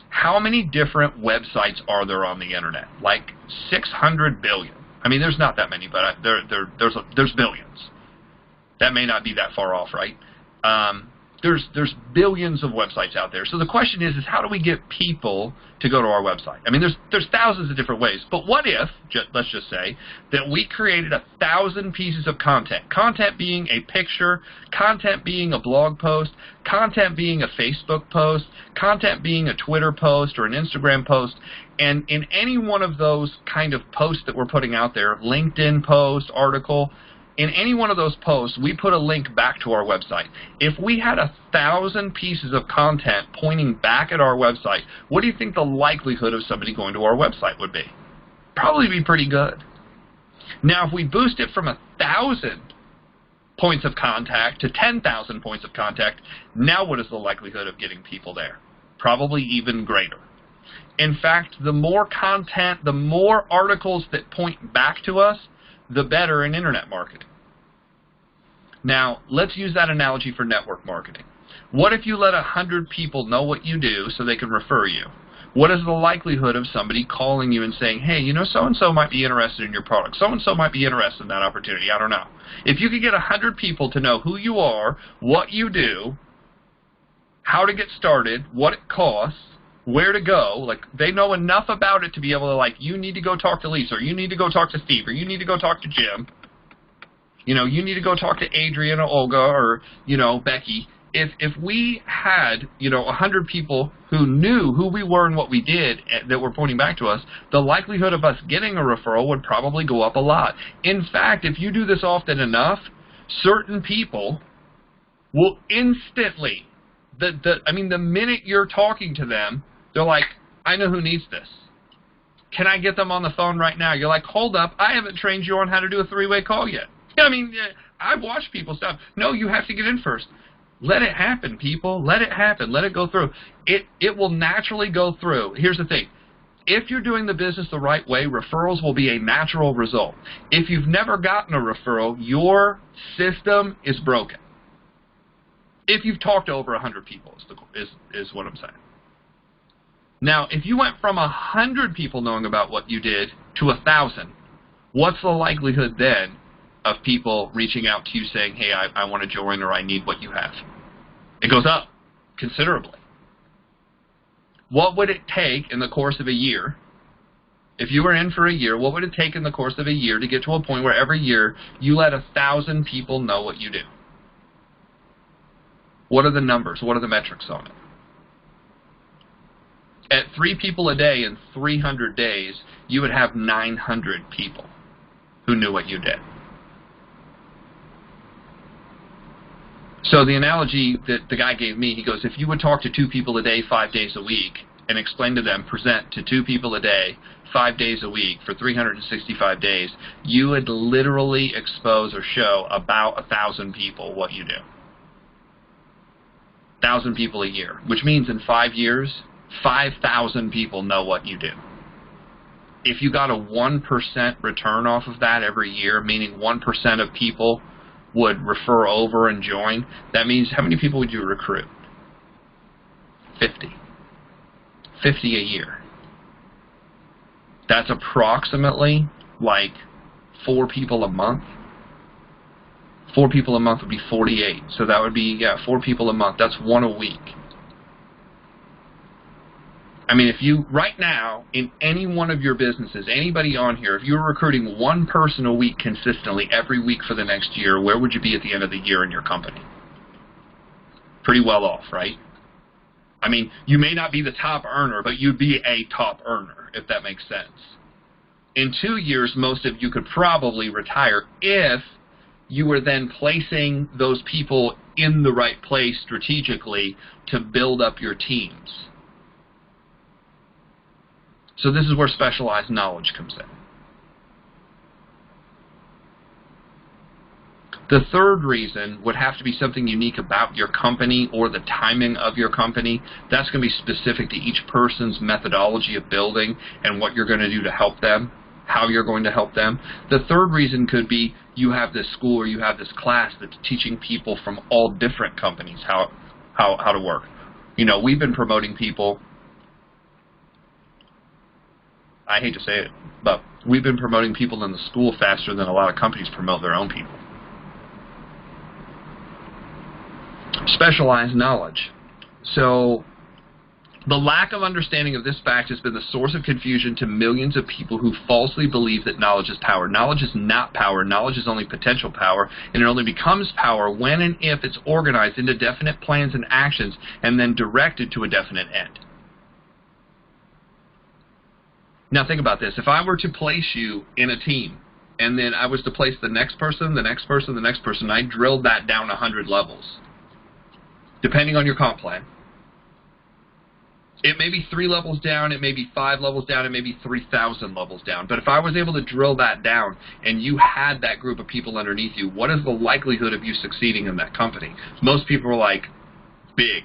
how many different websites are there on the internet? Like 600 billion. I mean, there's not that many, but there's billions. That may not be that far off, right? There's billions of websites out there. So the question is how do we get people to go to our website? I mean, there's thousands of different ways. But what if, let's just say, that we created 1,000 pieces of content? Content being a picture, content being a blog post, content being a Facebook post, content being a Twitter post or an Instagram post. And in any one of those kind of posts that we're putting out there, LinkedIn post, article, in any one of those posts, we put a link back to our website. If we had 1,000 pieces of content pointing back at our website, what do you think the likelihood of somebody going to our website would be? Probably be pretty good. Now, if we boost it from 1,000 points of contact to 10,000 points of contact, now what is the likelihood of getting people there? Probably even greater. In fact, the more content, the more articles that point back to us, the better in internet marketing. Now, let's use that analogy for network marketing. What if you let 100 people know what you do so they can refer you? What is the likelihood of somebody calling you and saying, hey, you know, so-and-so might be interested in your product. So-and-so might be interested in that opportunity. I don't know. If you could get 100 people to know who you are, what you do, how to get started, what it costs, where to go, like they know enough about it to be able to, like, you need to go talk to Lisa, or you need to go talk to Steve, or you need to go talk to Jim, you know, you need to go talk to Adrian or Olga or, you know, Becky. If we had, you know, 100 people who knew who we were and what we did that were pointing back to us, the likelihood of us getting a referral would probably go up a lot. In fact, if you do this often enough, certain people will instantly, I mean, the minute you're talking to them, they're like, I know who needs this. Can I get them on the phone right now? You're like, hold up, I haven't trained you on how to do a three-way call yet. I mean, I've watched people stop. No, you have to get in first. Let it happen, people. Let it happen. Let it go through. It will naturally go through. Here's the thing. If you're doing the business the right way, referrals will be a natural result. If you've never gotten a referral, your system is broken. If you've talked to over 100 people is what I'm saying. Now, if you went from 100 people knowing about what you did to 1,000, what's the likelihood then of people reaching out to you saying, hey, I want to join, or I need what you have? It goes up considerably. What would it take in the course of a year? If you were in for a year, what would it take in the course of a year to get to a point where every year you let 1,000 people know what you do? What are the numbers? What are the metrics on it? At 3 people a day in 300 days, you would have 900 people who knew what you did. So the analogy that the guy gave me, he goes, if you would talk to 2 people a day 5 days a week and explain to them, present to 2 people a day 5 days a week for 365 days, you would literally expose or show about 1,000 people what you do. 1,000 people a year, which means in 5 years, 5,000 people know what you do. If you got a 1% return off of that every year, meaning 1% of people would refer over and join, that means how many people would you recruit? 50. 50 a year. That's approximately like 4 people a month. 4 people a month would be 48. So that would be, 4 people a month. That's 1 a week. I mean, if you, right now, in any one of your businesses, anybody on here, if you were recruiting 1 person a week consistently every week for the next year, where would you be at the end of the year in your company? Pretty well off, right? I mean, you may not be the top earner, but you'd be a top earner, if that makes sense. In 2 years, most of you could probably retire if you were then placing those people in the right place strategically to build up your teams. So this is where specialized knowledge comes in. The third reason would have to be something unique about your company or the timing of your company. That's going to be specific to each person's methodology of building and what you're going to do to help them, how you're going to help them. The third reason could be you have this school or you have this class that's teaching people from all different companies how to work. You know, we've been promoting people, I hate to say it, but we've been promoting people in the school faster than a lot of companies promote their own people. Specialized knowledge. So the lack of understanding of this fact has been the source of confusion to millions of people who falsely believe that knowledge is power. Knowledge is not power. Knowledge is only potential power, and it only becomes power when and if it's organized into definite plans and actions and then directed to a definite end. Now think about this. If I were to place you in a team, and then I was to place the next person, the next person, the next person, I drilled that down 100 levels, depending on your comp plan. It may be 3 levels down, it may be 5 levels down, it may be 3,000 levels down. But if I was able to drill that down and you had that group of people underneath you, what is the likelihood of you succeeding in that company? Most people are like, big.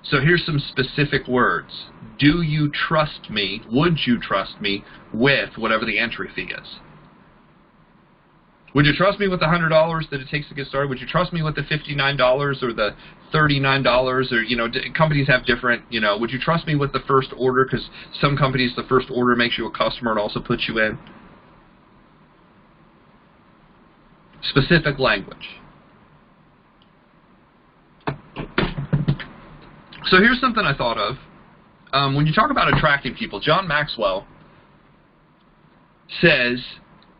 So here's some specific words. Do you trust me? Would you trust me with whatever the entry fee is? Would you trust me with the $100 that it takes to get started? Would you trust me with the $59 or the $39 or, you know, companies have different, you know, would you trust me with the first order? Because some companies, the first order makes you a customer and also puts you in. Specific language. So here's something I thought of. When you talk about attracting people, John Maxwell says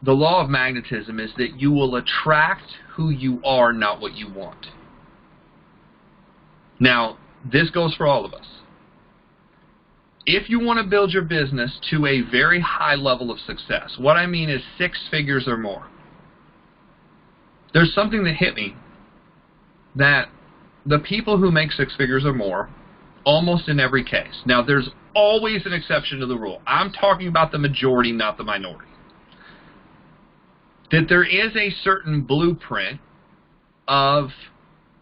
the law of magnetism is that you will attract who you are, not what you want. Now, this goes for all of us. If you want to build your business to a very high level of success, what I mean is 6 figures or more, there's something that hit me that the people who make 6 figures or more, almost in every case, now there's always an exception to the rule. I'm talking about the majority, not the minority. That there is a certain blueprint of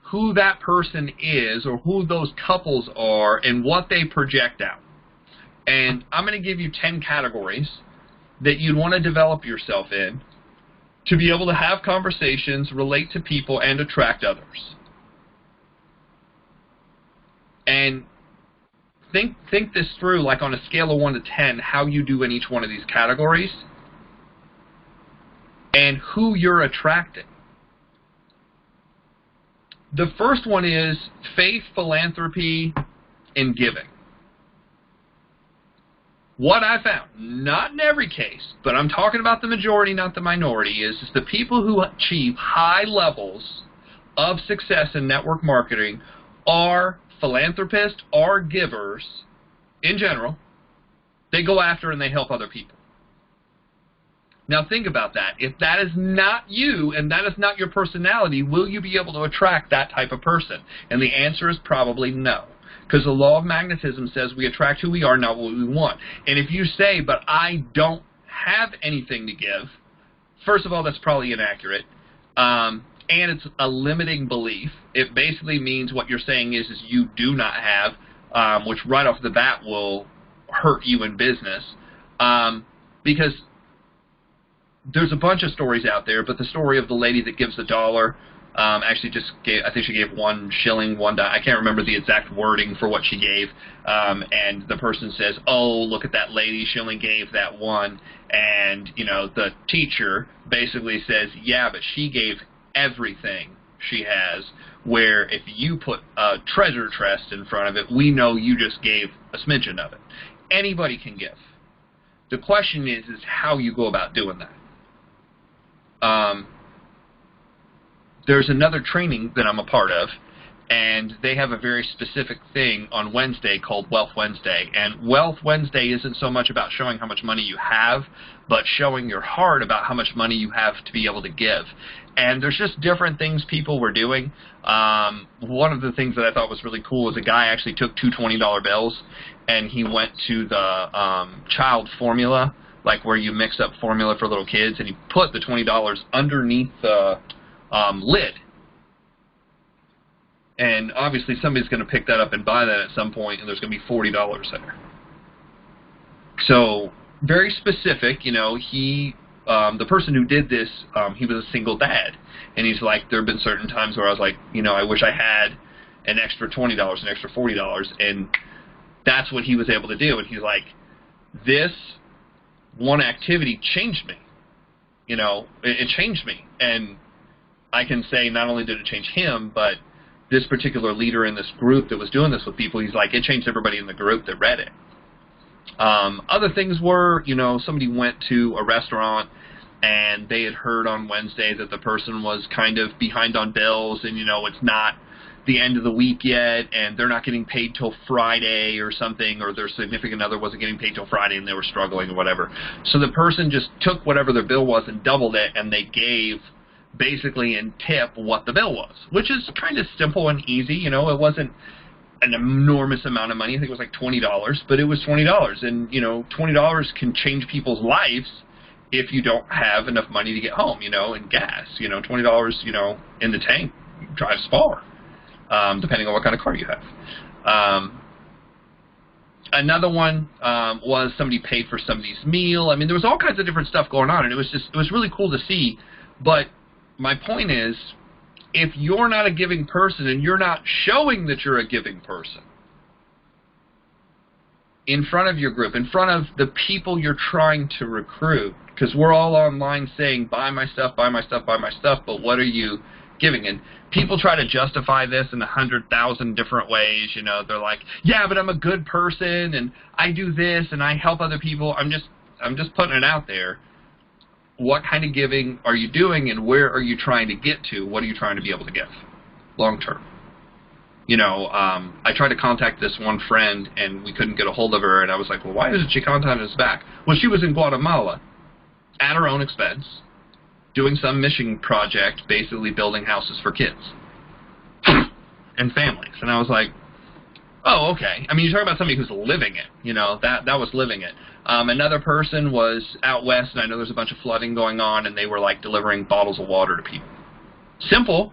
who that person is or who those couples are and what they project out. And I'm going to give you 10 categories that you'd want to develop yourself in to be able to have conversations, relate to people, and attract others. And think this through, like on a scale of 1 to 10, how you do in each one of these categories and who you're attracting. The first one is faith, philanthropy, and giving. What I found, not in every case, but I'm talking about the majority, not the minority, is the people who achieve high levels of success in network marketing are philanthropists, are givers in general. They go after and they help other people. Now think about that. If that is not you and that is not your personality, will you be able to attract that type of person? And the answer is probably no. Because the law of magnetism says we attract who we are, not what we want. And if you say, but I don't have anything to give, first of all, that's probably inaccurate. And it's a limiting belief. It basically means what you're saying is you do not have, which right off the bat will hurt you in business. Because there's a bunch of stories out there, but the story of the lady that gives $1 actually just gave, I think she gave 1 shilling, $1. I can't remember the exact wording for what she gave. And the person says, oh, look at that lady, she only gave that 1. And, you know, the teacher basically says, yeah, but she gave everything she has, where if you put a treasure chest in front of it, we know you just gave a smidgen of it. Anybody can give. The question is how you go about doing that. There's another training that I'm a part of, and they have a very specific thing on Wednesday called Wealth Wednesday. And Wealth Wednesday isn't so much about showing how much money you have, but showing your heart about how much money you have to be able to give. And there's just different things people were doing. One of the things that I thought was really cool was a guy actually took 2 $20 bills, and he went to the child formula like where you mix up formula for little kids, and you put the $20 underneath the lid. And obviously somebody's going to pick that up and buy that at some point, and there's going to be $40 there. So very specific, you know, the person who did this, he was a single dad. And he's like, there have been certain times where I was like, you know, I wish I had an extra $20, an extra $40. And that's what he was able to do. And he's like, this one activity changed me. You know, it changed me. And I can say not only did it change him, but this particular leader in this group that was doing this with people, he's like, it changed everybody in the group that read it. Other things were, you know, somebody went to a restaurant and they had heard on Wednesday that the person was kind of behind on bills, and, you know, it's not the end of the week yet, and they're not getting paid till Friday or something, or their significant other wasn't getting paid till Friday and they were struggling or whatever. So the person just took whatever their bill was and doubled it, and they gave basically in tip what the bill was, which is kind of simple and easy. You know, it wasn't an enormous amount of money. I think it was like $20, but it was $20. And, you know, $20 can change people's lives if you don't have enough money to get home, you know, and gas. You know, $20, you know, in the tank drives far, depending on what kind of car you have. Another one was somebody paid for somebody's meal. I mean, there was all kinds of different stuff going on, and it was really cool to see. But my point is, if you're not a giving person and you're not showing that you're a giving person in front of your group, in front of the people you're trying to recruit, because we're all online saying, buy my stuff, buy my stuff, buy my stuff, but what are you giving? And people try to justify this in 100,000 different ways. You know, they're like, yeah, but I'm a good person and I do this and I help other people. I'm just putting it out there. What kind of giving are you doing, and where are you trying to get to? What are you trying to be able to give long term? You know, I tried to contact this one friend, and we couldn't get a hold of her, and I was like, well, why isn't she contacting us back? Well, she was in Guatemala at her own expense, doing some mission project, basically building houses for kids and families. And I was like, oh, okay. I mean, you're talking about somebody who's living it. You know, that was living it. Another person was out west, and I know there's a bunch of flooding going on, and they were like delivering bottles of water to people. Simple.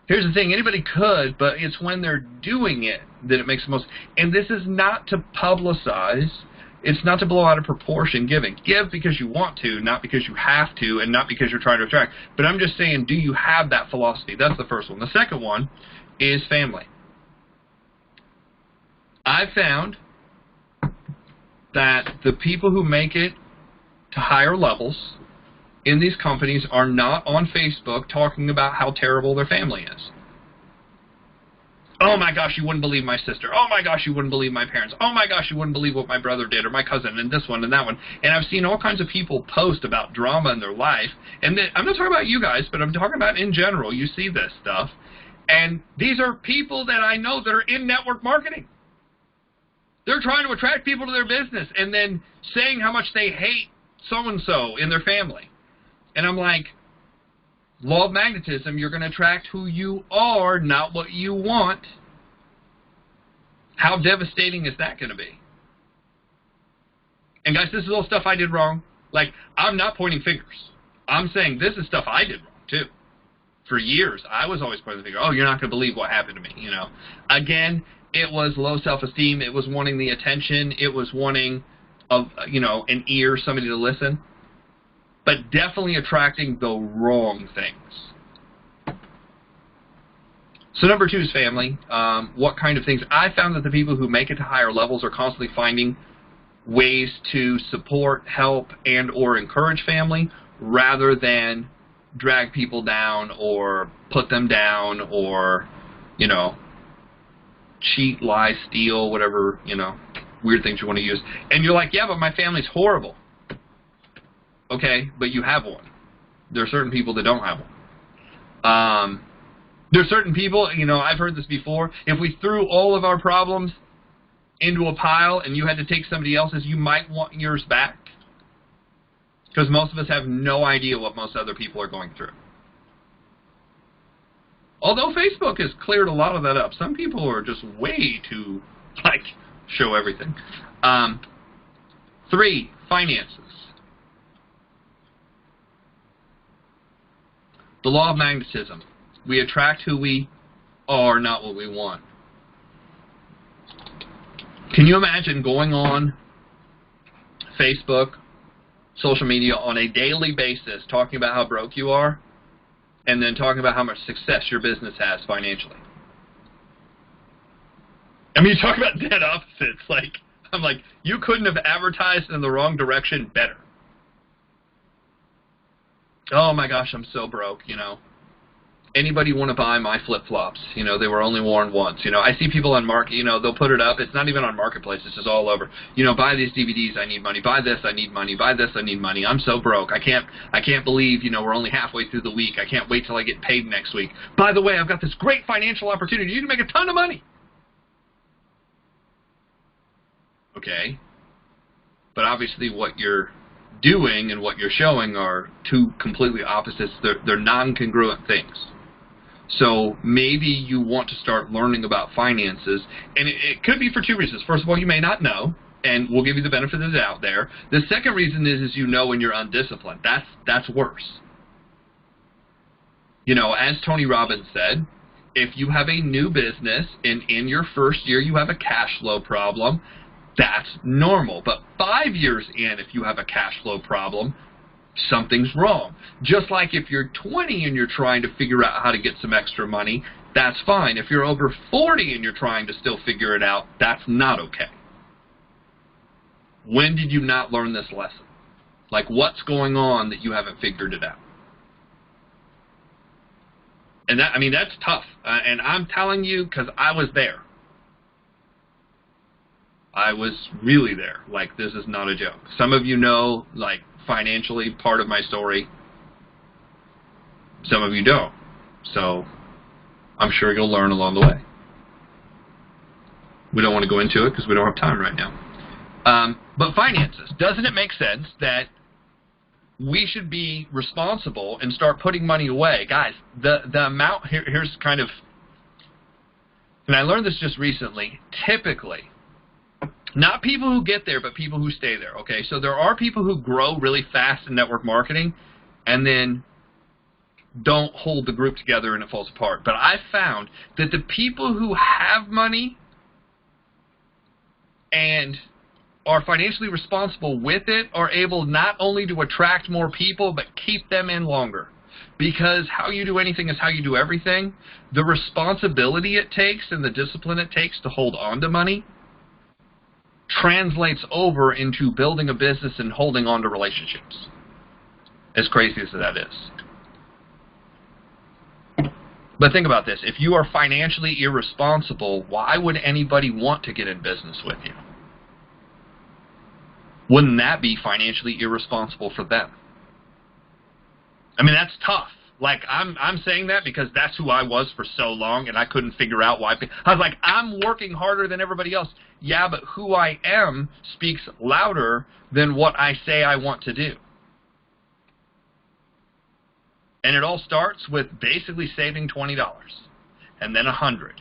Here's the thing, anybody could, but it's when they're doing it that it makes the most. And this is not to publicize. It's not to blow out of proportion giving. Give because you want to, not because you have to, and not because you're trying to attract. But I'm just saying, do you have that philosophy? That's the first one. The second one is family. I found that the people who make it to higher levels in these companies are not on Facebook talking about how terrible their family is. Oh my gosh, you wouldn't believe my sister. Oh my gosh, you wouldn't believe my parents. Oh my gosh, you wouldn't believe what my brother did, or my cousin, and this one and that one. And I've seen all kinds of people post about drama in their life. And I'm not talking about you guys, but I'm talking about in general. You see this stuff. And these are people that I know that are in network marketing. They're trying to attract people to their business and then saying how much they hate so-and-so in their family. And I'm like, law of magnetism, you're going to attract who you are, not what you want. How devastating is that going to be? And guys, this is all stuff I did wrong. Like, I'm not pointing fingers. I'm saying this is stuff I did wrong, too. For years, I was always pointing the finger. Oh, you're not going to believe what happened to me, you know. Again, it was low self-esteem. It was wanting the attention. It was wanting, you know, an ear, somebody to listen. But definitely attracting the wrong things. So number 2 is family. What kind of things? I found that the people who make it to higher levels are constantly finding ways to support, help, and or encourage family rather than drag people down or put them down or, you know, cheat, lie, steal, whatever, you know, weird things you want to use. And you're like, yeah, but my family's horrible. Okay, but you have one. There are certain people that don't have one. There are certain people, you know, I've heard this before. If we threw all of our problems into a pile and you had to take somebody else's, you might want yours back. Because most of us have no idea what most other people are going through. Although Facebook has cleared a lot of that up. Some people are just way too, like, show everything. 3, finances. The law of magnetism. We attract who we are, not what we want. Can you imagine going on Facebook, social media on a daily basis, talking about how broke you are, and then talking about how much success your business has financially? I mean, you talk about dead opposites. Like, I'm like, you couldn't have advertised in the wrong direction better. Oh my gosh, I'm so broke, you know. Anybody want to buy my flip-flops? You know, they were only worn once. You know, I see people on market, you know, they'll put it up. It's not even on Marketplace. It's just all over. You know, buy these DVDs, I need money. Buy this, I need money. Buy this, I need money. I'm so broke. I can't believe, you know, we're only halfway through the week. I can't wait till I get paid next week. By the way, I've got this great financial opportunity. You can make a ton of money. Okay. But obviously what you're doing and what you're showing are two completely opposites. They're non-congruent things. So maybe you want to start learning about finances, and it could be for 2 reasons. First of all, you may not know, and we'll give you the benefit of the doubt there. The second reason is you know when you're undisciplined. That's worse. You know, as Tony Robbins said, if you have a new business and in your first year you have a cash flow problem, that's normal. But 5 years in, if you have a cash flow problem, something's wrong. Just like if you're 20 and you're trying to figure out how to get some extra money, that's fine. If you're over 40 and you're trying to still figure it out, that's not okay. When did you not learn this lesson? Like, what's going on that you haven't figured it out? And that, I mean, that's tough. And I'm telling you because I was there. I was really there. Like, this is not a joke. Some of you know, like, financially part of my story. Some of you don't. So I'm sure you'll learn along the way. We don't want to go into it because we don't have time right now. But finances. Doesn't it make sense that we should be responsible and start putting money away? Guys, the amount, here's kind of, and I learned this just recently, typically, not people who get there, but people who stay there, okay? So there are people who grow really fast in network marketing and then don't hold the group together and it falls apart. But I found that the people who have money and are financially responsible with it are able not only to attract more people, but keep them in longer. Because how you do anything is how you do everything. The responsibility it takes and the discipline it takes to hold on to money translates over into building a business and holding on to relationships. As crazy as that is. But think about this. If you are financially irresponsible, why would anybody want to get in business with you? Wouldn't that be financially irresponsible for them? I mean, that's tough. Like, I'm saying that because that's who I was for so long, and I couldn't figure out why. I was like, I'm working harder than everybody else. Yeah, but who I am speaks louder than what I say I want to do. And it all starts with basically saving $20 and then $100.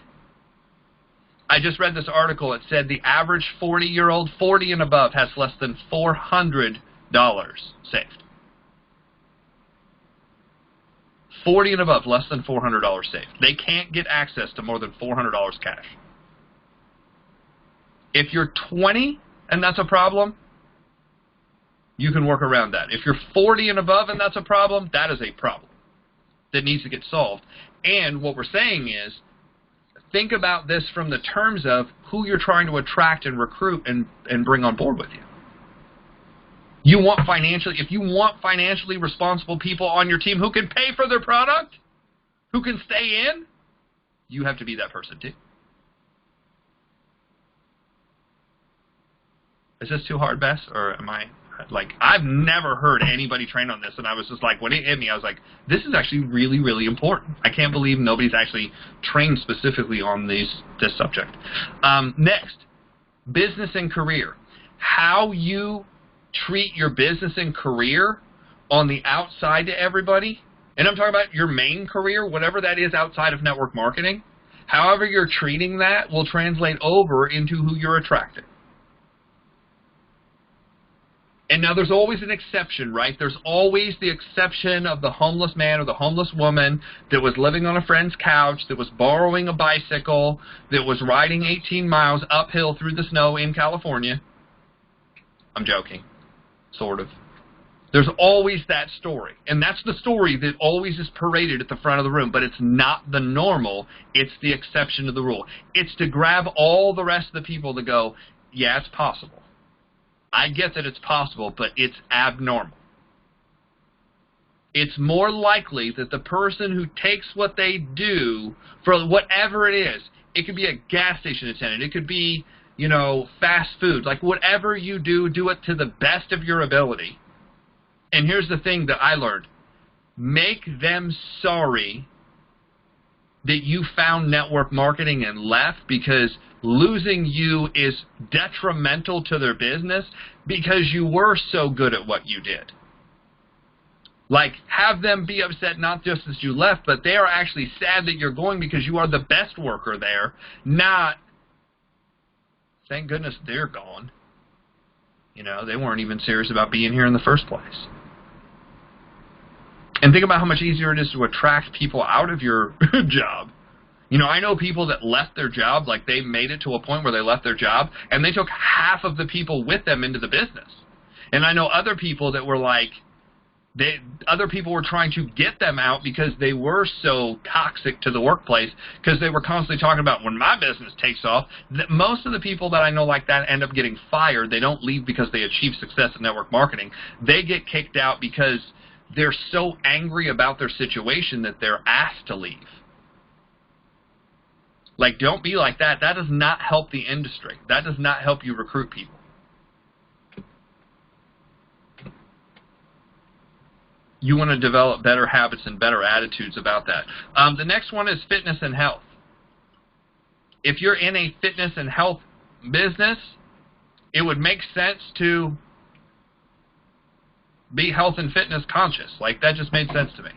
I just read this article. It said the average 40-year-old, 40 and above, has less than $400 saved. 40 and above, less than $400 saved. They can't get access to more than $400 cash. If you're 20 and that's a problem, you can work around that. If you're 40 and above and that's a problem, that is a problem that needs to get solved. And what we're saying is, think about this from the terms of who you're trying to attract and recruit and bring on board with you. If you want financially responsible people on your team who can pay for their product, who can stay in, you have to be that person too. Is this too hard, Bess? Or am I, like, I've never heard anybody train on this, and I was just like, when it hit me, I was like, this is actually really, really important. I can't believe nobody's actually trained specifically on this subject. Next, business and career. How you treat your business and career on the outside to everybody, and I'm talking about your main career, whatever that is outside of network marketing, however you're treating that will translate over into who you're attracting. And now there's always an exception, right? There's always the exception of the homeless man or the homeless woman that was living on a friend's couch, that was borrowing a bicycle, that was riding 18 miles uphill through the snow in California. I'm joking, sort of. There's always that story. And that's the story that always is paraded at the front of the room. But it's not the normal. It's the exception to the rule. It's to grab all the rest of the people to go, yeah, it's possible. I get that it's possible, but it's abnormal. It's more likely that the person who takes what they do for whatever it is, it could be a gas station attendant, it could be, you know, fast food, like whatever you do, do it to the best of your ability. And here's the thing that I learned. Make them sorry that you found network marketing and left, because losing you is detrimental to their business because you were so good at what you did. Like, have them be upset not just that you left, but they are actually sad that you're going because you are the best worker there, not, thank goodness they're gone. You know, they weren't even serious about being here in the first place. And think about how much easier it is to attract people out of your job. You know, I know people that left their job, like they made it to a point where they left their job, and they took half of the people with them into the business. And I know other people that were like, other people were trying to get them out because they were so toxic to the workplace, because they were constantly talking about, when my business takes off, that most of the people that I know like that end up getting fired. They don't leave because they achieve success in network marketing. They get kicked out because they're so angry about their situation that they're asked to leave. Like, don't be like that. That does not help the industry. That does not help you recruit people. You want to develop better habits and better attitudes about that. The next one is fitness and health. If you're in a fitness and health business, it would make sense to be health and fitness conscious. Like, that just made sense to me.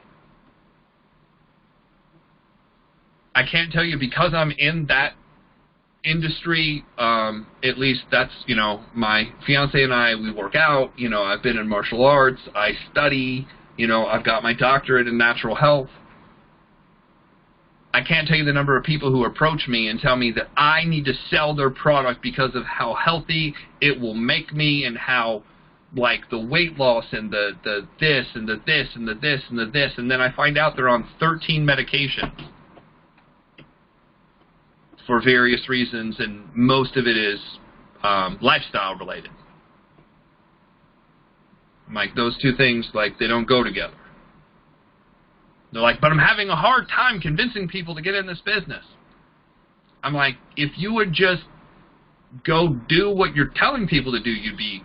I can't tell you, because I'm in that industry, at least that's, you know, my fiance and I, we work out, you know, I've been in martial arts, I study, you know, I've got my doctorate in natural health. I can't tell you the number of people who approach me and tell me that I need to sell their product because of how healthy it will make me, and how, like, the weight loss and the this and the this and the this and the this, and then I find out they're on 13 medications for various reasons, and most of it is lifestyle related. Like, those two things, like, they don't go together. They're like, but I'm having a hard time convincing people to get in this business. I'm like, if you would just go do what you're telling people to do, you'd be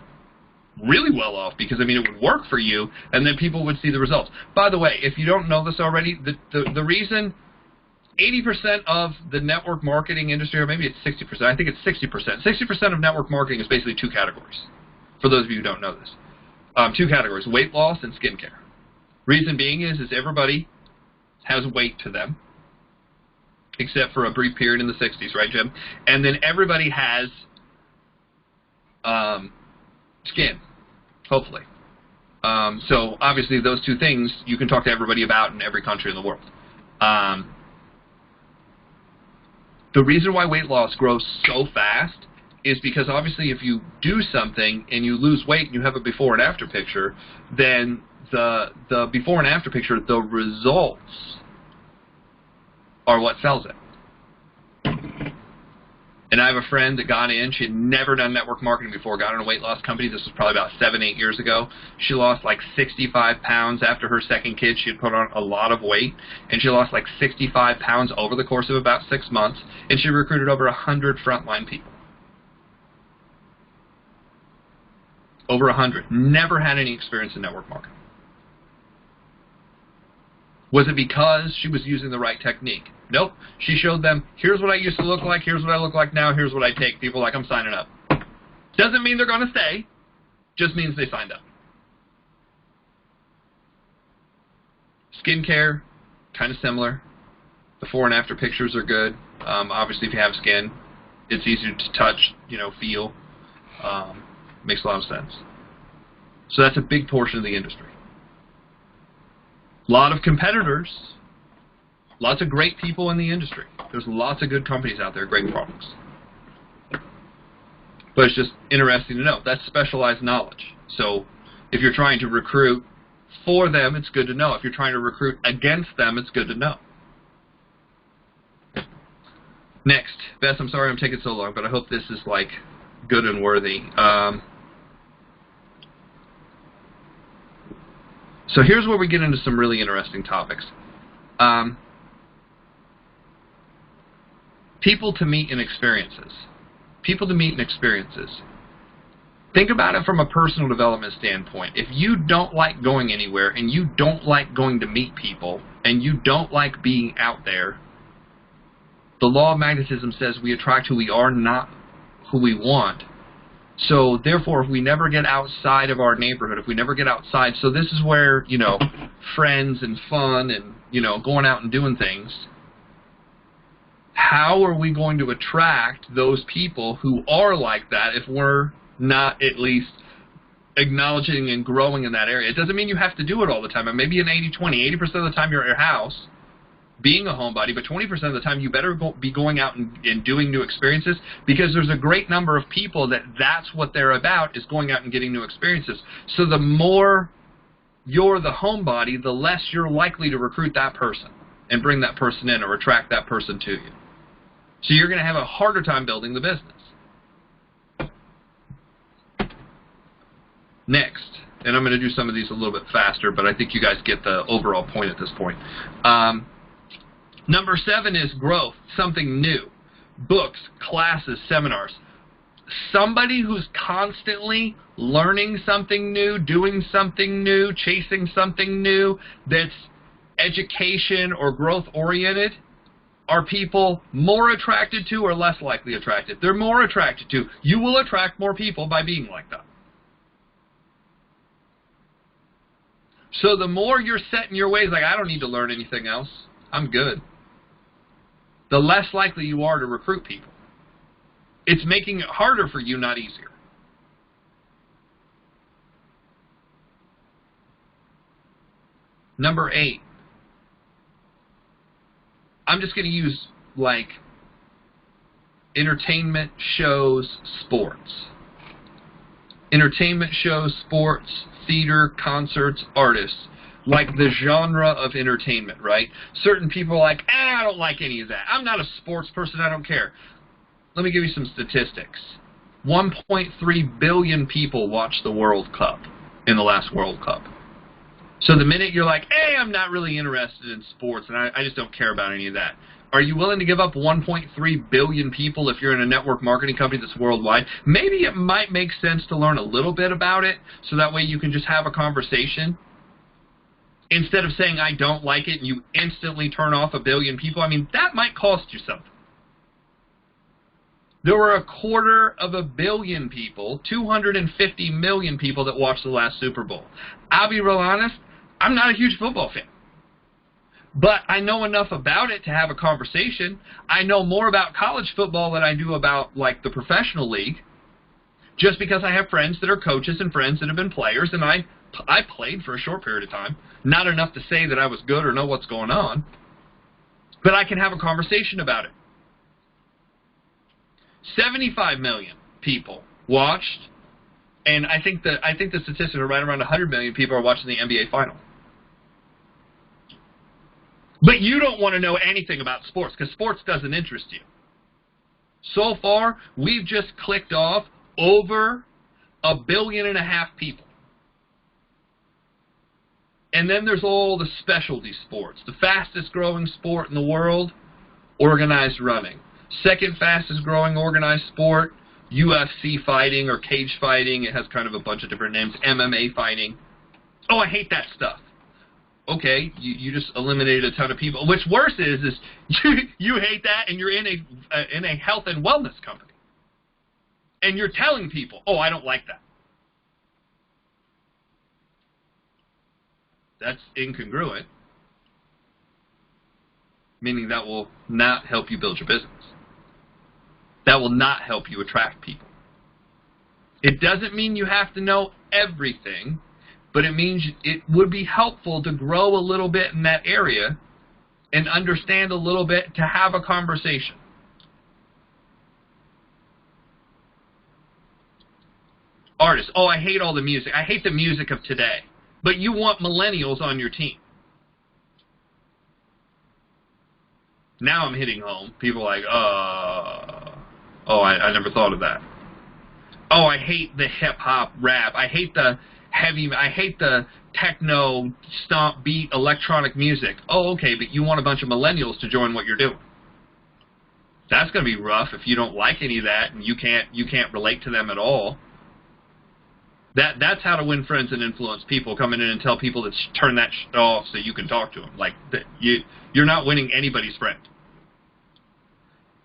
really well off, because, I mean, it would work for you, and then people would see the results. By the way, if you don't know this already, the reason 80% of the network marketing industry, or maybe it's 60%, I think it's 60%. 60% of network marketing is basically two categories, for those of you who don't know this. Two categories, weight loss and skincare. Reason being is everybody has weight to them, except for a brief period in the 60s, right, Jim? And then everybody has skin, hopefully. So obviously those two things you can talk to everybody about in every country in the world. The reason why weight loss grows so fast is because obviously if you do something and you lose weight and you have a before and after picture, then the before and after picture, the results are what sells it. And I have a friend that got in. She had never done network marketing before, got in a weight loss company. This was probably about 7-8 years ago. She lost like 65 pounds after her second kid. She had put on a lot of weight, and she lost like 65 pounds over the course of about 6 months, and she recruited over 100 frontline people. Over 100. Never had any experience in network marketing. Was it because she was using the right technique? Nope. She showed them, here's what I used to look like, here's what I look like now, here's what I take. People are like, I'm signing up. Doesn't mean they're going to stay. Just means they signed up. Skincare, kind of similar. Before and after pictures are good. Obviously, if you have skin, it's easier to touch, you know, feel. Makes a lot of sense. So that's a big portion of the industry. A lot of competitors, lots of great people in the industry. There's lots of good companies out there, great products. But it's just interesting to know. That's specialized knowledge. So if you're trying to recruit for them, it's good to know. If you're trying to recruit against them, it's good to know. Next. Bess, I'm sorry I'm taking so long, but I hope this is like good and worthy. So here's where we get into some really interesting topics. People to meet and experiences. People to meet and experiences. Think about it from a personal development standpoint. If you don't like going anywhere and you don't like going to meet people and you don't like being out there, the law of magnetism says we attract who we are, not who we want. So therefore, if we never get outside of our neighborhood, if we never get outside, so this is where, you know, friends and fun and, you know, going out and doing things, how are we going to attract those people who are like that if we're not at least acknowledging and growing in that area? It doesn't mean you have to do it all the time. It may be an 80-20. 80% of the time you're at your house being a homebody, but 20% of the time you better be going out and doing new experiences, because there's a great number of people that's what they're about, is going out and getting new experiences. So the more you're the homebody, the less you're likely to recruit that person and bring that person in or attract that person to you. So you're going to have a harder time building the business. Next, and I'm going to do some of these a little bit faster, but I think you guys get the overall point at this point. Number 7 is growth, something new. Books, classes, seminars. Somebody who's constantly learning something new, doing something new, chasing something new, that's education or growth oriented, are people more attracted to or less likely attracted? They're more attracted to. You will attract more people by being like that. So the more you're set in your ways, like, I don't need to learn anything else, I'm good, the less likely you are to recruit people. It's making it harder for you, not easier. Number 8. I'm just going to use, like, entertainment shows, sports. Entertainment shows, sports, theater, concerts, artists. Like the genre of entertainment, right? Certain people are like, I don't like any of that. I'm not a sports person. I don't care. Let me give you some statistics. 1.3 billion people watched the World Cup in the last World Cup. So the minute you're like, hey, I'm not really interested in sports and I just don't care about any of that, are you willing to give up 1.3 billion people if you're in a network marketing company that's worldwide? Maybe it might make sense to learn a little bit about it so that way you can just have a conversation. Instead of saying, I don't like it, and you instantly turn off 1 billion people, I mean, that might cost you something. There were 250 million people, 250 million people that watched the last Super Bowl. I'll be real honest, I'm not a huge football fan. But I know enough about it to have a conversation. I know more about college football than I do about, like, the professional league, just because I have friends that are coaches and friends that have been players, and I played for a short period of time. Not enough to say that I was good or know what's going on, but I can have a conversation about it. 75 million people watched, and I think the statistics are right around 100 million people are watching the NBA final. But you don't want to know anything about sports because sports doesn't interest you. So far, we've just clicked off over 1.5 billion people. And then there's all the specialty sports. The fastest growing sport in the world, organized running. Second fastest growing organized sport, UFC fighting or cage fighting. It has kind of a bunch of different names. MMA fighting. Oh, I hate that stuff. Okay, you just eliminated a ton of people. What's worse is you hate that and you're in a health and wellness company. And you're telling people, oh, I don't like that. That's incongruent, meaning that will not help you build your business. That will not help you attract people. It doesn't mean you have to know everything, but it means it would be helpful to grow a little bit in that area and understand a little bit to have a conversation. Artists, oh, I hate all the music. I hate the music of today. But you want millennials on your team. Now I'm hitting home. People are like, oh, I never thought of that. Oh, I hate the hip-hop rap. I hate the I hate the techno, stomp beat, electronic music. Oh, okay, but you want a bunch of millennials to join what you're doing. That's going to be rough if you don't like any of that and you can't relate to them at all. That's how to win friends and influence people, coming in and tell people to turn that shit off so you can talk to them. Like, you're not winning anybody's friend.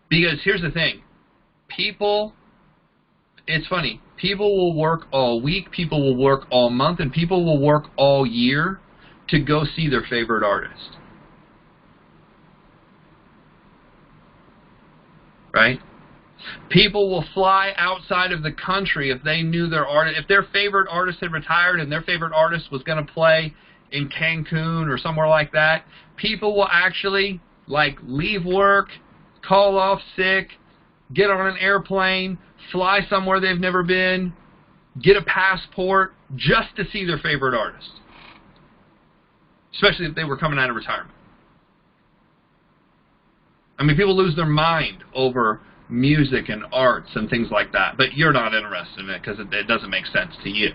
Because here's the thing. People, it's funny, people will work all week, people will work all month, and people will work all year to go see their favorite artist. Right? People will fly outside of the country if they knew their artist, if their favorite artist had retired and their favorite artist was going to play in Cancun or somewhere like that. People will actually, like, leave work, call off sick, get on an airplane, fly somewhere they've never been, get a passport just to see their favorite artist. Especially if they were coming out of retirement. I mean, people lose their mind over music and arts and things like that, but you're not interested in it because it doesn't make sense to you.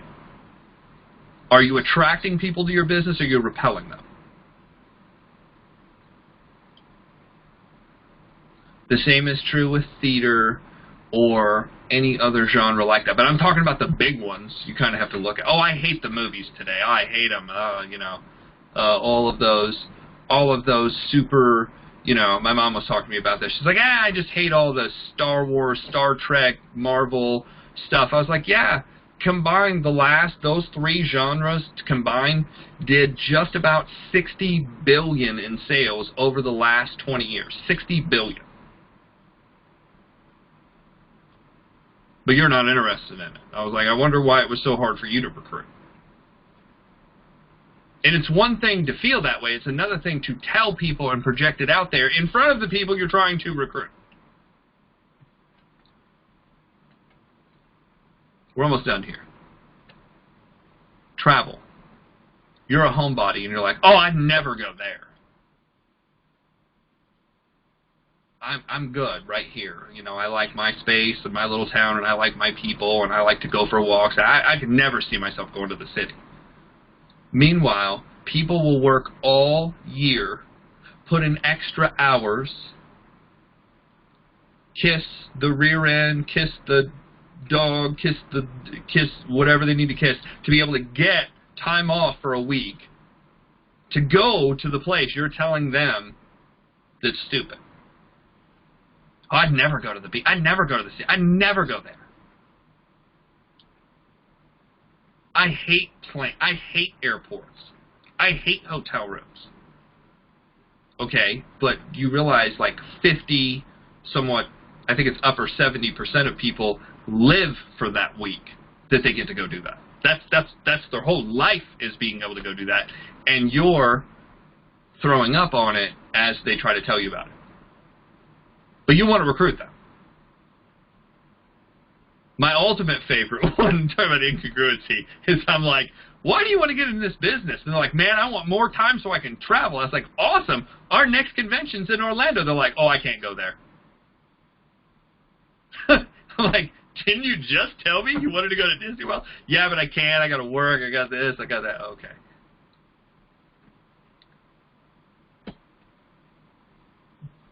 Are you attracting people to your business or are you repelling them? The same is true with theater or any other genre like that, but I'm talking about the big ones. You kind of have to look at, oh, I hate the movies today. Oh, I hate them. All of those super. You know, my mom was talking to me about this. She's like, I just hate all the Star Wars, Star Trek, Marvel stuff. I was like, yeah, combined those three genres combined did just about 60 billion in sales over the last 20 years. 60 billion. But you're not interested in it. I was like, I wonder why it was so hard for you to recruit. And it's one thing to feel that way. It's another thing to tell people and project it out there in front of the people you're trying to recruit. We're almost done here. Travel. You're a homebody and you're like, oh, I'd never go there. I'm good right here. You know, I like my space and my little town and I like my people and I like to go for walks. I could never see myself going to the city. Meanwhile, people will work all year, put in extra hours, kiss the rear end, kiss the dog, kiss whatever they need to kiss, to be able to get time off for a week to go to the place you're telling them that's stupid. Oh, I'd never go to the beach. I'd never go to the city. I'd never go there. I hate airports. I hate hotel rooms. Okay, but you realize like 50, somewhat, I think it's upper 70% of people live for that week that they get to go do that. That's their whole life, is being able to go do that, and you're throwing up on it as they try to tell you about it. But you want to recruit them. My ultimate favorite one, talking about incongruency, is I'm like, why do you want to get in this business? And they're like, man, I want more time so I can travel. I was like, awesome. Our next convention's in Orlando. They're like, oh, I can't go there. I'm like, didn't you just tell me you wanted to go to Disney World? Yeah, but I can't. I got to work. I got this. I got that. Okay.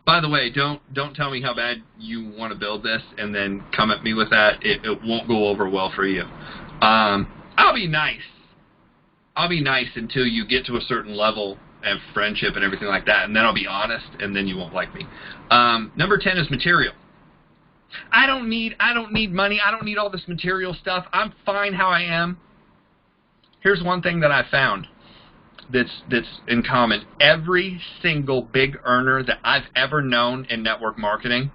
By the way, don't tell me how bad you want to build this and then come at me with that. It won't go over well for you. I'll be nice. I'll be nice until you get to a certain level of friendship and everything like that, and then I'll be honest, and then you won't like me. Number 10 is material. I don't need money. I don't need all this material stuff. I'm fine how I am. Here's one thing that I found that's in common. Every single big earner that I've ever known in network marketing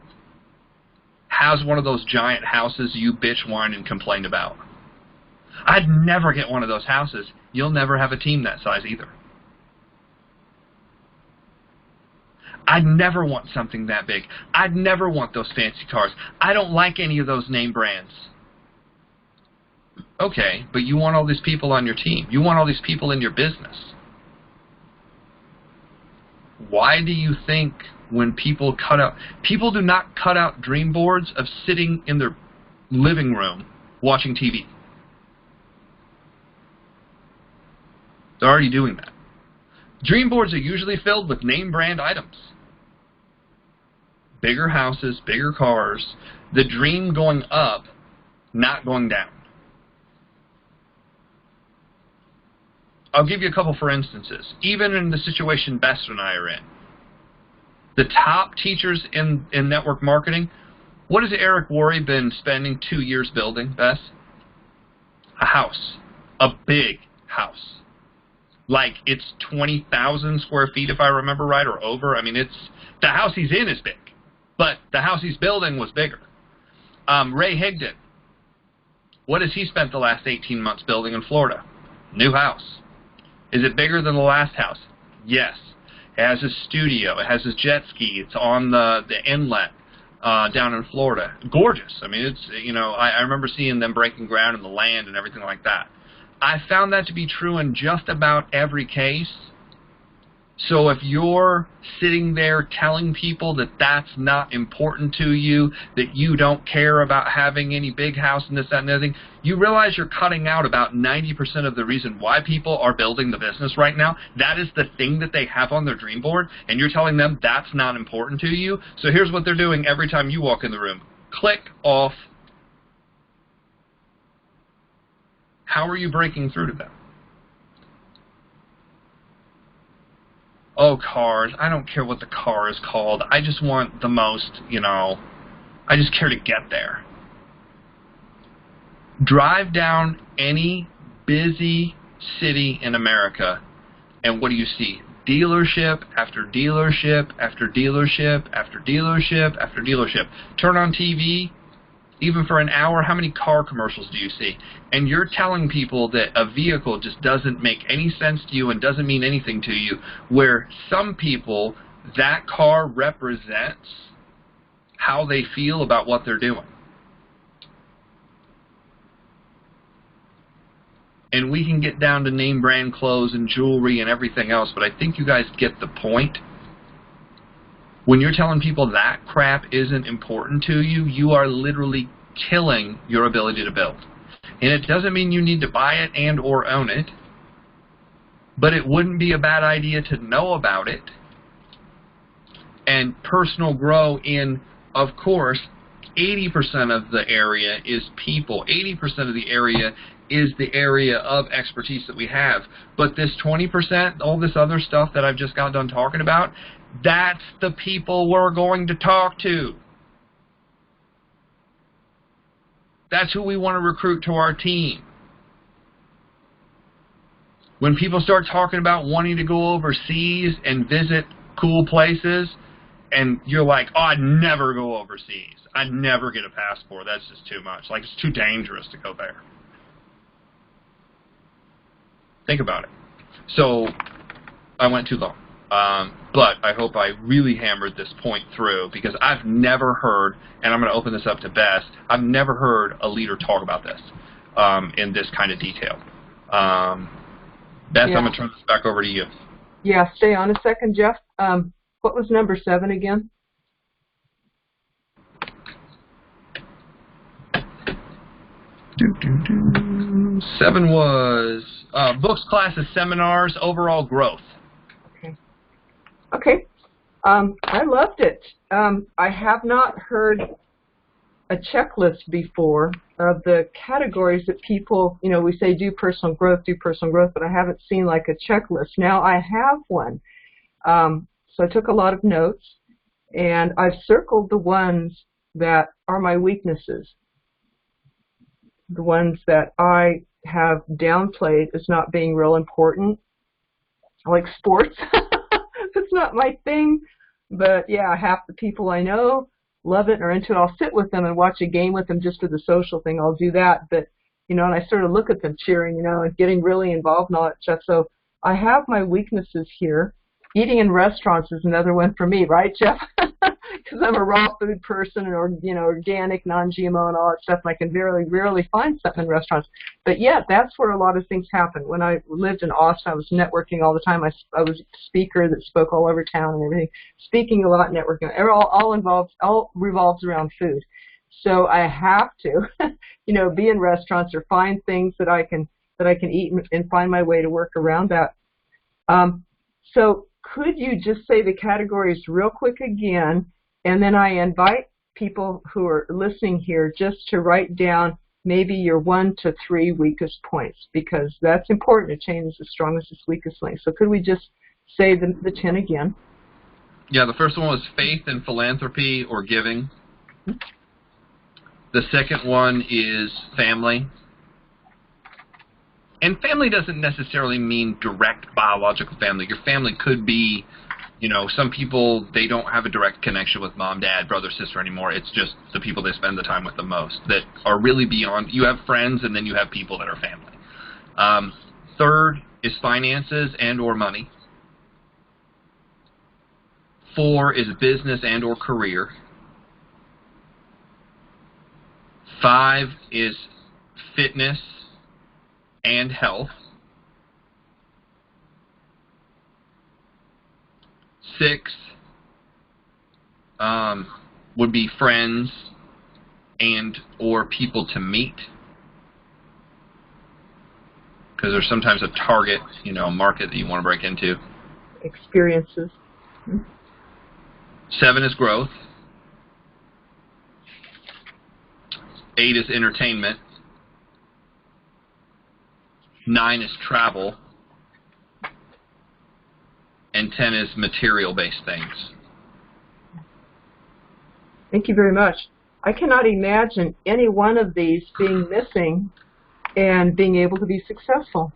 has one of those giant houses you bitch, whine, and complain about. I'd never get one of those houses. You'll never have a team that size either. I'd never want something that big. I'd never want those fancy cars. I don't like any of those name brands. Okay, but you want all these people on your team. You want all these people in your business. Why do you think when people cut out... People do not cut out dream boards of sitting in their living room watching TV. They're already doing that. Dream boards are usually filled with name brand items. Bigger houses, bigger cars. The dream going up, not going down. I'll give you a couple for instances. Even in the situation Bess and I are in. The top teachers in network marketing, what has Eric Worre been spending 2 years building, Bess? A house. A big house. Like it's 20,000 square feet if I remember right, or over. I mean, it's the house he's in is big. But the house he's building was bigger. Ray Higdon, what has he spent the last 18 months building in Florida? New house. Is it bigger than the last house? Yes. It has a studio. It has a jet ski. It's on the inlet down in Florida. Gorgeous. I mean, it's, you know, I remember seeing them breaking ground in the land and everything like that. I found that to be true in just about every case. So if you're sitting there telling people that that's not important to you, that you don't care about having any big house and this, that, and everything, you realize you're cutting out about 90% of the reason why people are building the business right now. That is the thing that they have on their dream board, and you're telling them that's not important to you. So here's what they're doing every time you walk in the room. Click off. How are you breaking through to them? Oh, cars. I don't care what the car is called. I just want the most, you know, I just care to get there. Drive down any busy city in America, and what do you see? Dealership after dealership after dealership after dealership after dealership. Turn on TV, even for an hour, how many car commercials do you see? And you're telling people that a vehicle just doesn't make any sense to you and doesn't mean anything to you, where some people, that car represents how they feel about what they're doing. And we can get down to name brand clothes and jewelry and everything else, but I think you guys get the point. When you're telling people that crap isn't important to you, you are literally killing your ability to build. And it doesn't mean you need to buy it and or own it, but it wouldn't be a bad idea to know about it. And personal grow in, of course, 80% of the area is people. 80% of the area is the area of expertise that we have. But this 20%, all this other stuff that I've just got done talking about, that's the people we're going to talk to. That's who we want to recruit to our team. When people start talking about wanting to go overseas and visit cool places, and you're like, oh, I'd never go overseas. I'd never get a passport. That's just too much. Like, it's too dangerous to go there. Think about it. So, I went too long. But I hope I really hammered this point through, because I've never heard, and I'm going to open this up to Bess, I've never heard a leader talk about this in this kind of detail. Bess, yeah. I'm going to turn this back over to you. Yeah, stay on a second, Jeff. What was number 7 again? Seven was books, classes, seminars, overall growth. Okay. I loved it. I have not heard a checklist before of the categories that people, you know, we say do personal growth, but I haven't seen like a checklist. Now I have one. So I took a lot of notes, and I've circled the ones that are my weaknesses, the ones that I have downplayed as not being real important, like sports. It's not my thing, but yeah, half the people I know love it or into it, I'll sit with them and watch a game with them just for the social thing. I'll do that. But, and I sort of look at them cheering, and getting really involved in all that stuff. So I have my weaknesses here. Eating in restaurants is another one for me, right, Jeff? Because I'm a raw food person and, organic, non-GMO and all that stuff, and I can very rarely find something in restaurants. But yet, that's where a lot of things happen. When I lived in Austin, I was networking all the time. I was a speaker that spoke all over town and everything, speaking a lot, networking. All revolves around food. So I have to, be in restaurants or find things that I can eat and find my way to work around that. So could you just say the categories real quick again, and then I invite people who are listening here just to write down maybe your 1 to 3 weakest points, because that's important. A chain is the strongest, its weakest link. So could we just say the 10 again? Yeah, the first one was faith and philanthropy or giving. The second one is family. And family doesn't necessarily mean direct biological family. Your family could be, some people, they don't have a direct connection with mom, dad, brother, sister anymore. It's just the people they spend the time with the most that are really beyond. You have friends, and then you have people that are family. Third is finances and or money. 4 is business and or career. 5 is fitness and health. 6 would be friends and or people to meet, because there's sometimes a target, market that you want to break into. Experiences. 7 is growth. 8 is entertainment. 9 is travel. And 10 is material-based things. Thank you very much. I cannot imagine any one of these being missing and being able to be successful.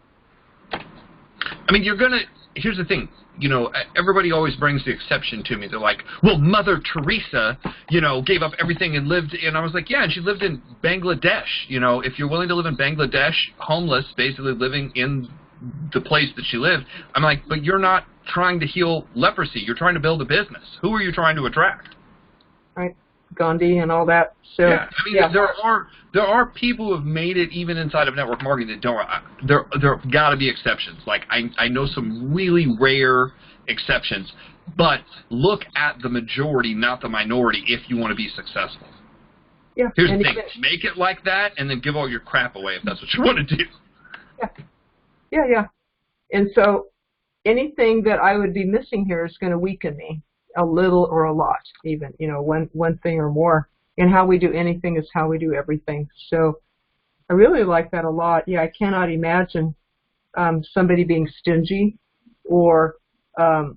I mean, here's the thing, everybody always brings the exception to me. They're like, well, Mother Teresa, gave up everything and lived, and I was like, yeah, and she lived in Bangladesh. If you're willing to live in Bangladesh, homeless, basically living in the place that she lived, I'm like, but you're not trying to heal leprosy. You're trying to build a business. Who are you trying to attract? Right. Gandhi and all that. So, yeah, I mean, there are people who have made it even inside of network marketing that don't. There got to be exceptions. Like I know some really rare exceptions, but look at the majority, not the minority, if you want to be successful. Yeah. Here's the thing: make it like that, and then give all your crap away if that's what you want to do. Yeah. And so anything that I would be missing here is going to weaken me. A little or a lot, even, one thing or more. And how we do anything is how we do everything. So I really like that a lot. Yeah, I cannot imagine somebody being stingy or, having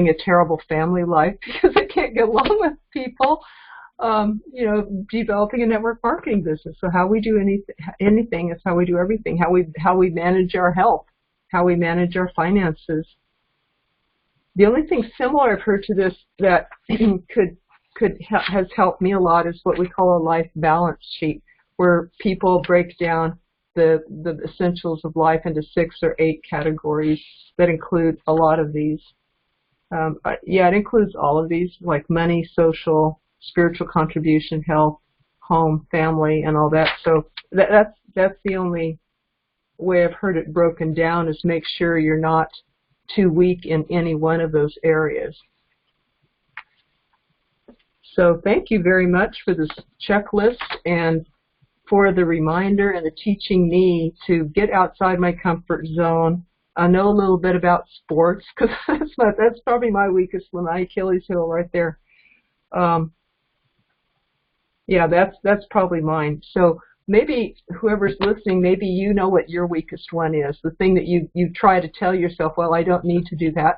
a terrible family life because I can't get along with people, developing a network marketing business. So how we do anything is how we do everything, how we manage our health, how we manage our finances. The only thing similar I've heard to this that has helped me a lot is what we call a life balance sheet, where people break down the essentials of life into 6 or 8 categories that include a lot of these. It includes all of these, like money, social, spiritual contribution, health, home, family, and all that. So that's the only way I've heard it broken down, is make sure you're not too weak in any one of those areas. So thank you very much for this checklist and for the reminder and the teaching me to get outside my comfort zone. I know a little bit about sports because that's probably my weakest one, my Achilles heel right there. That's probably mine. So maybe whoever's listening, maybe you know what your weakest one is, the thing that you try to tell yourself, well, I don't need to do that.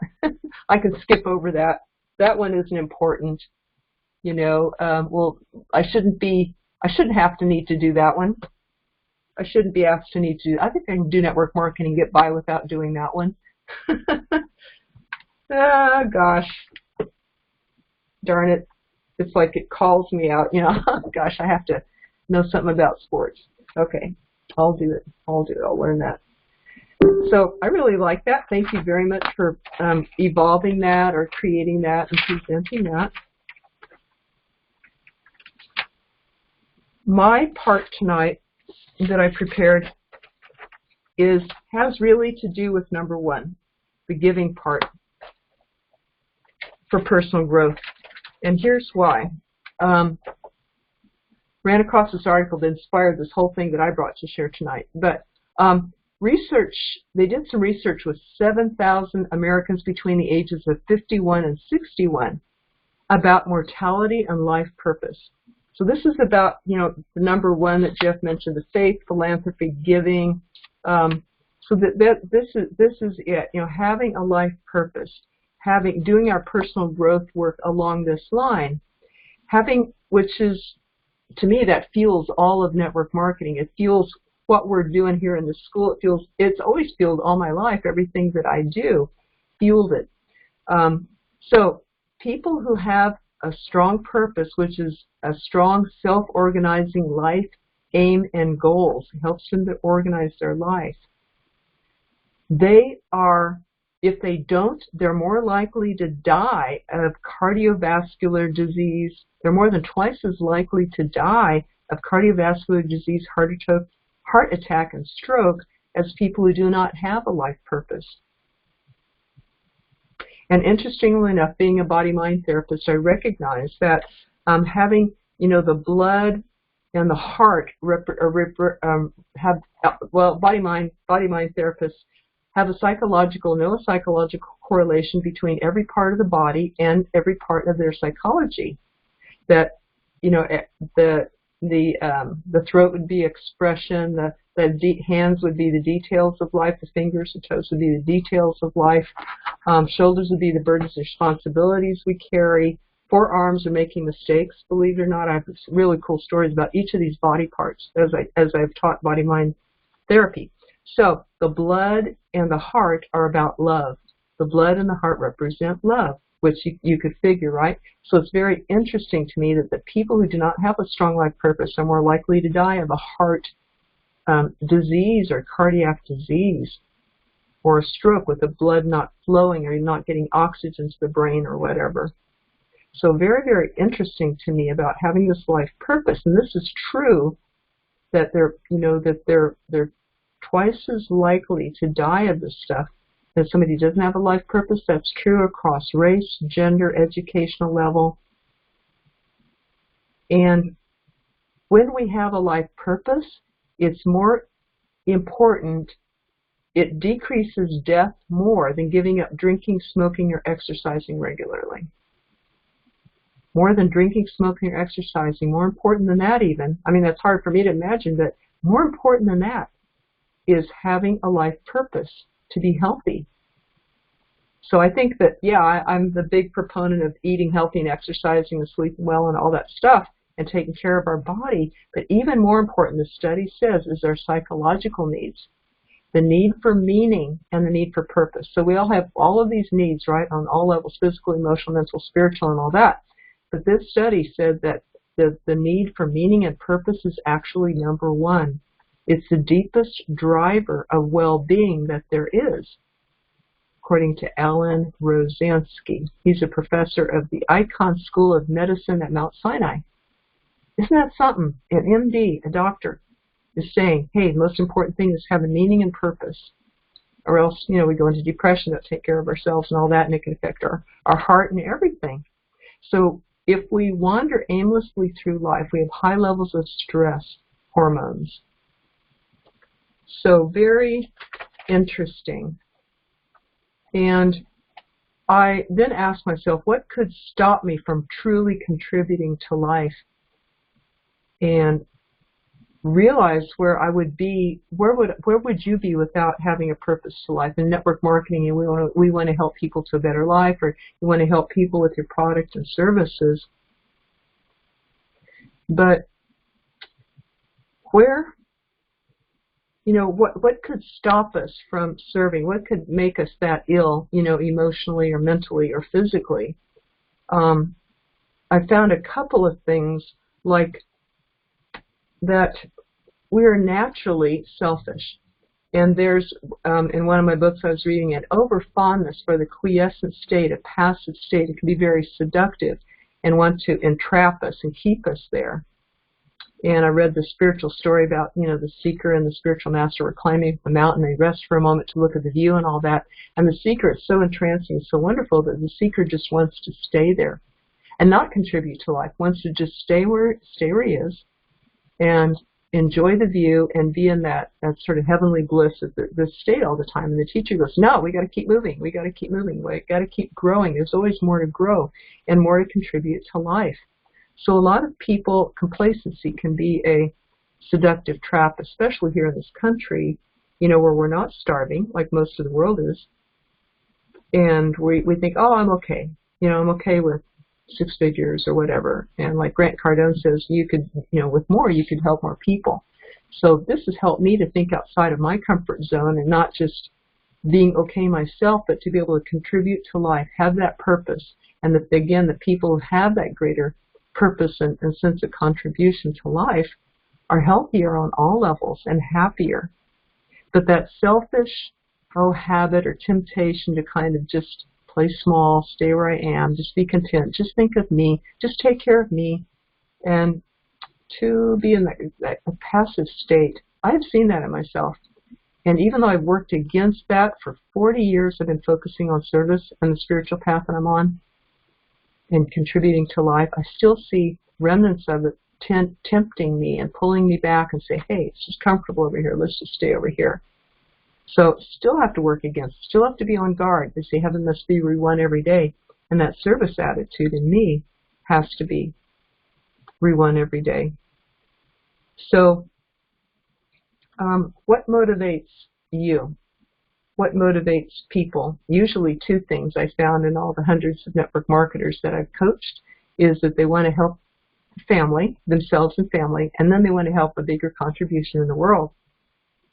I can skip over that. That one isn't important. Well, I shouldn't have to need to do that one. I shouldn't be asked to need to. I think I can do network marketing, get by without doing that one. Gosh. Darn it. it's like it calls me out, you know, gosh, I have to know something about sports. Okay, I'll do it. I'll learn that. So I really like that. Thank you very much for evolving that or creating that and presenting that. My part tonight that I prepared has really to do with number one, the giving part for personal growth. And here's why. Ran across this article that inspired this whole thing that I brought to share tonight. But they did some research with 7,000 Americans between the ages of 51 and 61 about mortality and life purpose. So this is about, you know, the number one that Jeff mentioned, the faith, philanthropy, giving. So this is it, you know, having a life purpose, doing our personal growth work along this line, which is, to me, that fuels all of network marketing. It fuels what we're doing here in the school. It's always fueled all my life. Everything that I do fueled it. So people who have a strong purpose, which is a strong self-organizing life, aim, and goals, helps them to organize their life. If they don't, they're more likely to die of cardiovascular disease. They're more than twice as likely to die of cardiovascular disease, heart attack, and stroke as people who do not have a life purpose. And interestingly enough, being a body-mind therapist, I recognize that having, you know, the blood and the heart body-mind therapists have a psychological, neuropsychological correlation between every part of the body and every part of their psychology. That, you know, the throat would be expression, the hands would be the details of life, the fingers, the toes would be the details of life, shoulders would be the burdens and responsibilities we carry, forearms are making mistakes, believe it or not. I have really cool stories about each of these body parts as I've taught body-mind therapy. So the blood and the heart are about love. The blood and the heart represent love, which you could figure, right? So it's very interesting to me that the people who do not have a strong life purpose are more likely to die of a heart disease or cardiac disease or a stroke with the blood not flowing or not getting oxygen to the brain or whatever. So very, very interesting to me about having this life purpose. And this is true that they're twice as likely to die of this stuff if somebody doesn't have a life purpose. That's true across race, gender, educational level. And when we have a life purpose, it's more important. It decreases death more than giving up drinking, smoking, or exercising regularly. More than drinking, smoking, or exercising. More important than that even. I mean, that's hard for me to imagine, but more important than that is having a life purpose, to be healthy. So I think that, yeah, I'm the big proponent of eating healthy and exercising and sleeping well and all that stuff and taking care of our body. But even more important, the study says, is our psychological needs. The need for meaning and the need for purpose. So we all have all of these needs, right, on all levels, physical, emotional, mental, spiritual, and all that. But this study said that the need for meaning and purpose is actually number one. It's the deepest driver of well-being that there is, according to Alan Rosansky. He's a professor of the Icahn School of Medicine at Mount Sinai. Isn't that something? An MD, a doctor, is saying, hey, the most important thing is having meaning and purpose. Or else, you know, we go into depression, don't take care of ourselves and all that, and it can affect our heart and everything. So if we wander aimlessly through life, we have high levels of stress hormones. So very interesting. And I then asked myself, what could stop me from truly contributing to life? And realized where I would be, where would you be without having a purpose to life? In network marketing, and we want to help people to a better life, or you want to help people with your products and services. But where, you know, what could stop us from serving? What could make us that ill, you know, emotionally or mentally or physically? I found a couple of things like that we are naturally selfish. And there's, in one of my books I was reading, an over-fondness for the quiescent state, a passive state. It can be very seductive and want to entrap us and keep us there. And I read the spiritual story about, the seeker and the spiritual master were climbing the mountain. They rest for a moment to look at the view and all that. And the seeker is so entrancing, so wonderful that the seeker just wants to stay there and not contribute to life, wants to just stay where he is and enjoy the view and be in that sort of heavenly bliss of the state all the time. And the teacher goes, no, we got to keep moving. We got to keep moving. We got to keep growing. There's always more to grow and more to contribute to life. So a lot of people, complacency can be a seductive trap, especially here in this country, where we're not starving like most of the world is. And we think, oh, I'm okay. I'm okay with 6 figures or whatever. And like Grant Cardone says, you could, with more, you could help more people. So this has helped me to think outside of my comfort zone and not just being okay myself, but to be able to contribute to life, have that purpose. And that, again, the people who have that greater purpose and sense of contribution to life are healthier on all levels and happier. But that selfish habit or temptation to kind of just play small, stay where I am, just be content, just think of me, just take care of me, and to be in that passive state. I have seen that in myself. And even though I've worked against that for 40 years, I've been focusing on service and the spiritual path that I'm on and contributing to life, I still see remnants of it tempting me and pulling me back and say, hey, it's just comfortable over here, let's just stay over here. So still have to work against, still have to be on guard. They say heaven must be re-won every day. And that service attitude in me has to be re-won every day. So what motivates you? What motivates people? Usually 2 things I found in all the hundreds of network marketers that I've coached is that they want to help family, themselves and family, and then they want to help a bigger contribution in the world.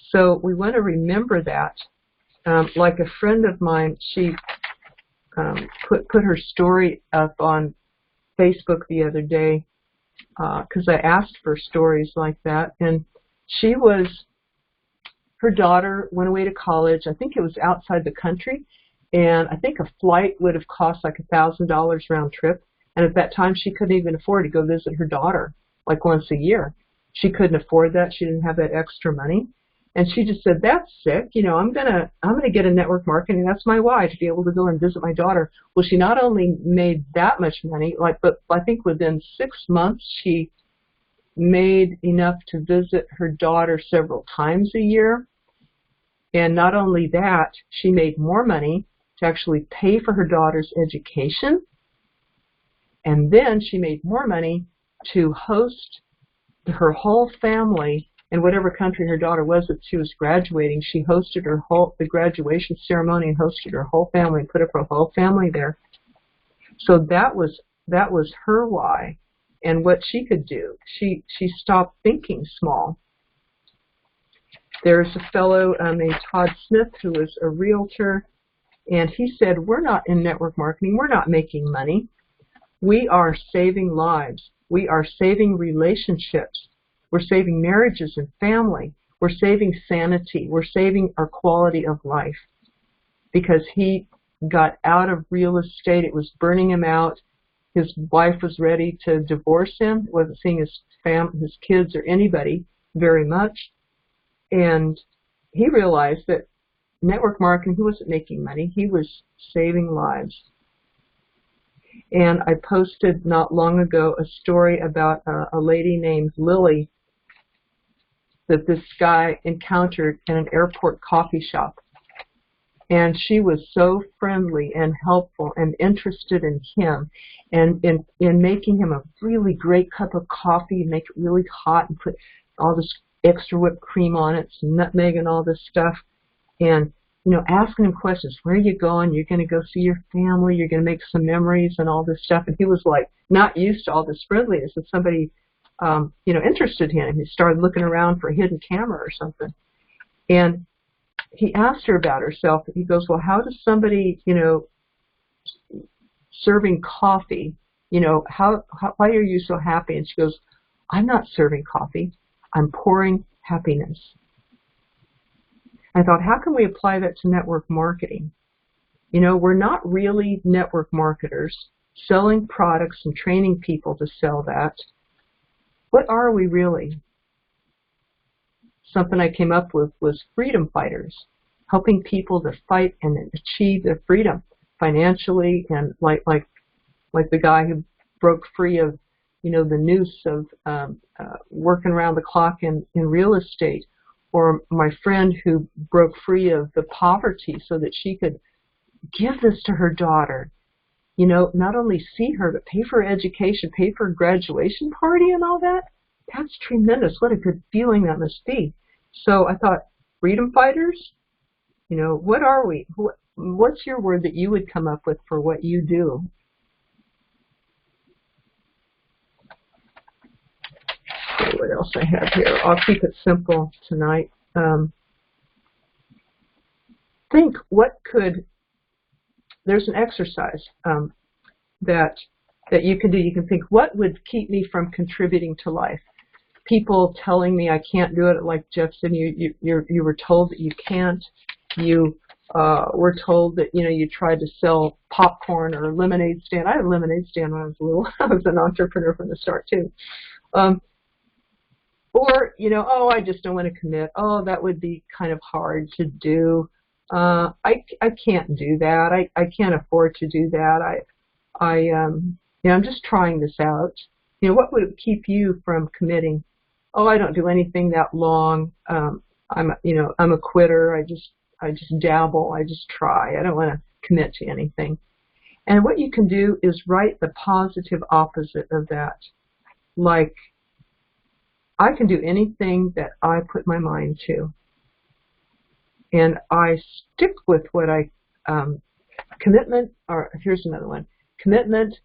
So we want to remember that. Like a friend of mine, she put her story up on Facebook the other day because I asked for stories like that. And her daughter went away to college. I think it was outside the country. And I think a flight would have cost like $1,000 round trip. And at that time, she couldn't even afford to go visit her daughter like once a year. She couldn't afford that. She didn't have that extra money. And she just said, that's sick. I'm gonna get a network marketing. That's my why, to be able to go and visit my daughter. Well, she not only made that much money, but I think within 6 months she made enough to visit her daughter several times a year. And not only that, she made more money to actually pay for her daughter's education. And then she made more money to host her whole family in whatever country her daughter was that she was graduating. She hosted the graduation ceremony and hosted her whole family and put up her whole family there. So that was her why. And what she could do, she stopped thinking small. There's a fellow named Todd Smith who is a realtor, and he said, we're not in network marketing, we're not making money. We are saving lives. We are saving relationships. We're saving marriages and family. We're saving sanity. We're saving our quality of life. Because he got out of real estate. It was burning him out. His wife was ready to divorce him. Wasn't seeing his kids or anybody very much. And he realized that network marketing, he wasn't making money. He was saving lives. And I posted not long ago a story about a lady named Lily that this guy encountered in an airport coffee shop. And she was so friendly and helpful and interested in him and in making him a really great cup of coffee, make it really hot and put all this extra whipped cream on it, some nutmeg and all this stuff. And, asking him questions. Where are you going? You're going to go see your family. You're going to make some memories and all this stuff. And he was like not used to all this friendliness of somebody, interested in him. He started looking around for a hidden camera or something. And he asked her about herself. He goes, well, how does somebody, serving coffee why are you so happy? And she goes, I'm not serving coffee. I'm pouring happiness. I thought, how can we apply that to network marketing? We're not really network marketers selling products and training people to sell that. What are we really? Something I came up with was freedom fighters, helping people to fight and achieve their freedom financially, and like the guy who broke free of, the noose of working around the clock in real estate, or my friend who broke free of the poverty so that she could give this to her daughter. Not only see her, but pay for her education, pay for her graduation party and all that. That's tremendous. What a good feeling that must be. So I thought, freedom fighters, what are we? What's your word that you would come up with for what you do? Okay, what else I have here? I'll keep it simple tonight. Think there's an exercise that you can do. You can think, what would keep me from contributing to life? People telling me I can't do it, like Jeff said, you were told that you can't. You were told that, you tried to sell popcorn or a lemonade stand. I had a lemonade stand when I was little. I was an entrepreneur from the start, too. Or, oh, I just don't want to commit. Oh, that would be kind of hard to do. I can't do that. I can't afford to do that. I'm just trying this out. What would keep you from committing? Oh, I don't do anything that long. I'm a quitter. I just dabble. I just try. I don't want to commit to anything. And what you can do is write the positive opposite of that. Like, I can do anything that I put my mind to. And I stick with what commitment, or here's another one. Commitment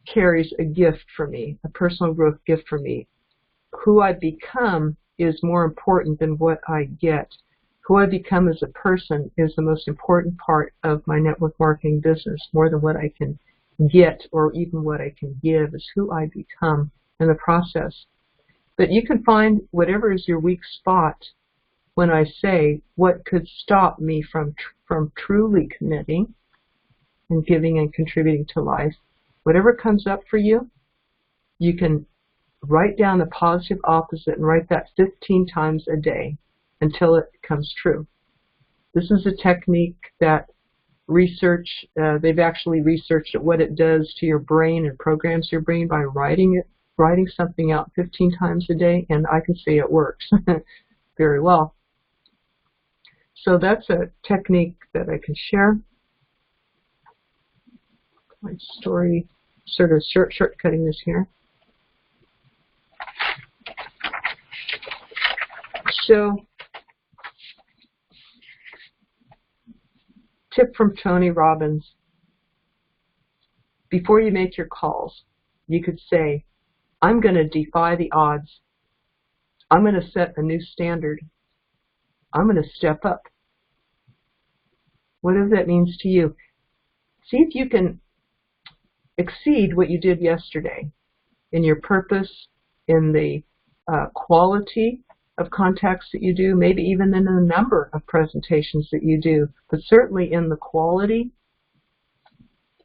carries a gift for me, a personal growth gift for me. Who I become is more important than what I get. Who I become as a person is the most important part of my network marketing business, more than what I can get or even what I can give, is who I become in the process. But you can find whatever is your weak spot when I say what could stop me from truly committing and giving and contributing to life. Whatever comes up for you, you can write down the positive opposite and write that 15 times a day until it comes true. This is a technique that they've actually researched what it does to your brain and programs your brain by writing something out 15 times a day, and I can say it works very well. So that's a technique that I can share. My story, sort of shortcutting this here. So, tip from Tony Robbins. Before you make your calls, you could say, I'm going to defy the odds. I'm going to set a new standard. I'm going to step up. Whatever that means to you. See if you can exceed what you did yesterday in your purpose, in the quality of contacts that you do, maybe even in the number of presentations that you do, but certainly in the quality.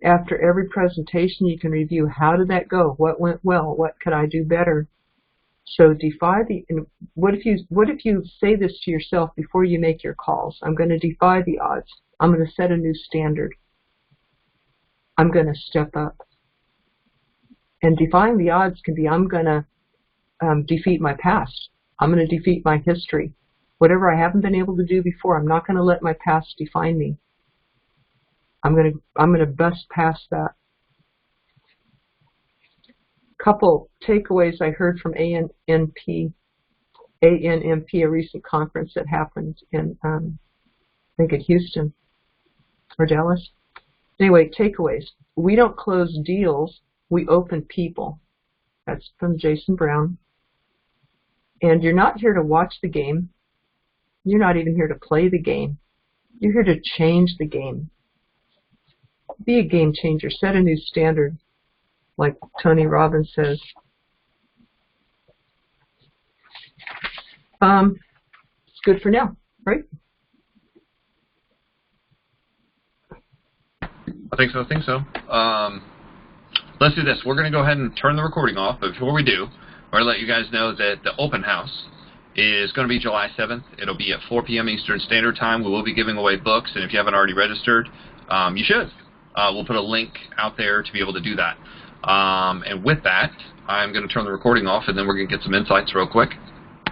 After every presentation, you can review, how did that go? What went well? What could I do better? So what if you say this to yourself before you make your calls? I'm going to defy the odds. I'm going to set a new standard. I'm going to step up. And defying the odds can be, I'm going to defeat my past. I'm going to defeat my history. Whatever I haven't been able to do before, I'm not going to let my past define me. I'm going to bust past that. Couple takeaways I heard from ANMP, a recent conference that happened in, I think in Houston or Dallas. Anyway, takeaways. We don't close deals, we open people. That's from Jason Brown. And you're not here to watch the game. You're not even here to play the game. You're here to change the game. Be a game changer. Set a new standard. like Tony Robbins says. It's good for now, right? I think so. Let's do this. We're going to go ahead and turn the recording off, but before we do, we're going to let you guys know that the open house is going to be July 7th. It'll be at 4 p.m. Eastern Standard Time. We will be giving away books, and if you haven't already registered, you should. We'll put a link out there to be able to do that. And with that, I'm going to turn the recording off, and then we're going to get some insights real quick.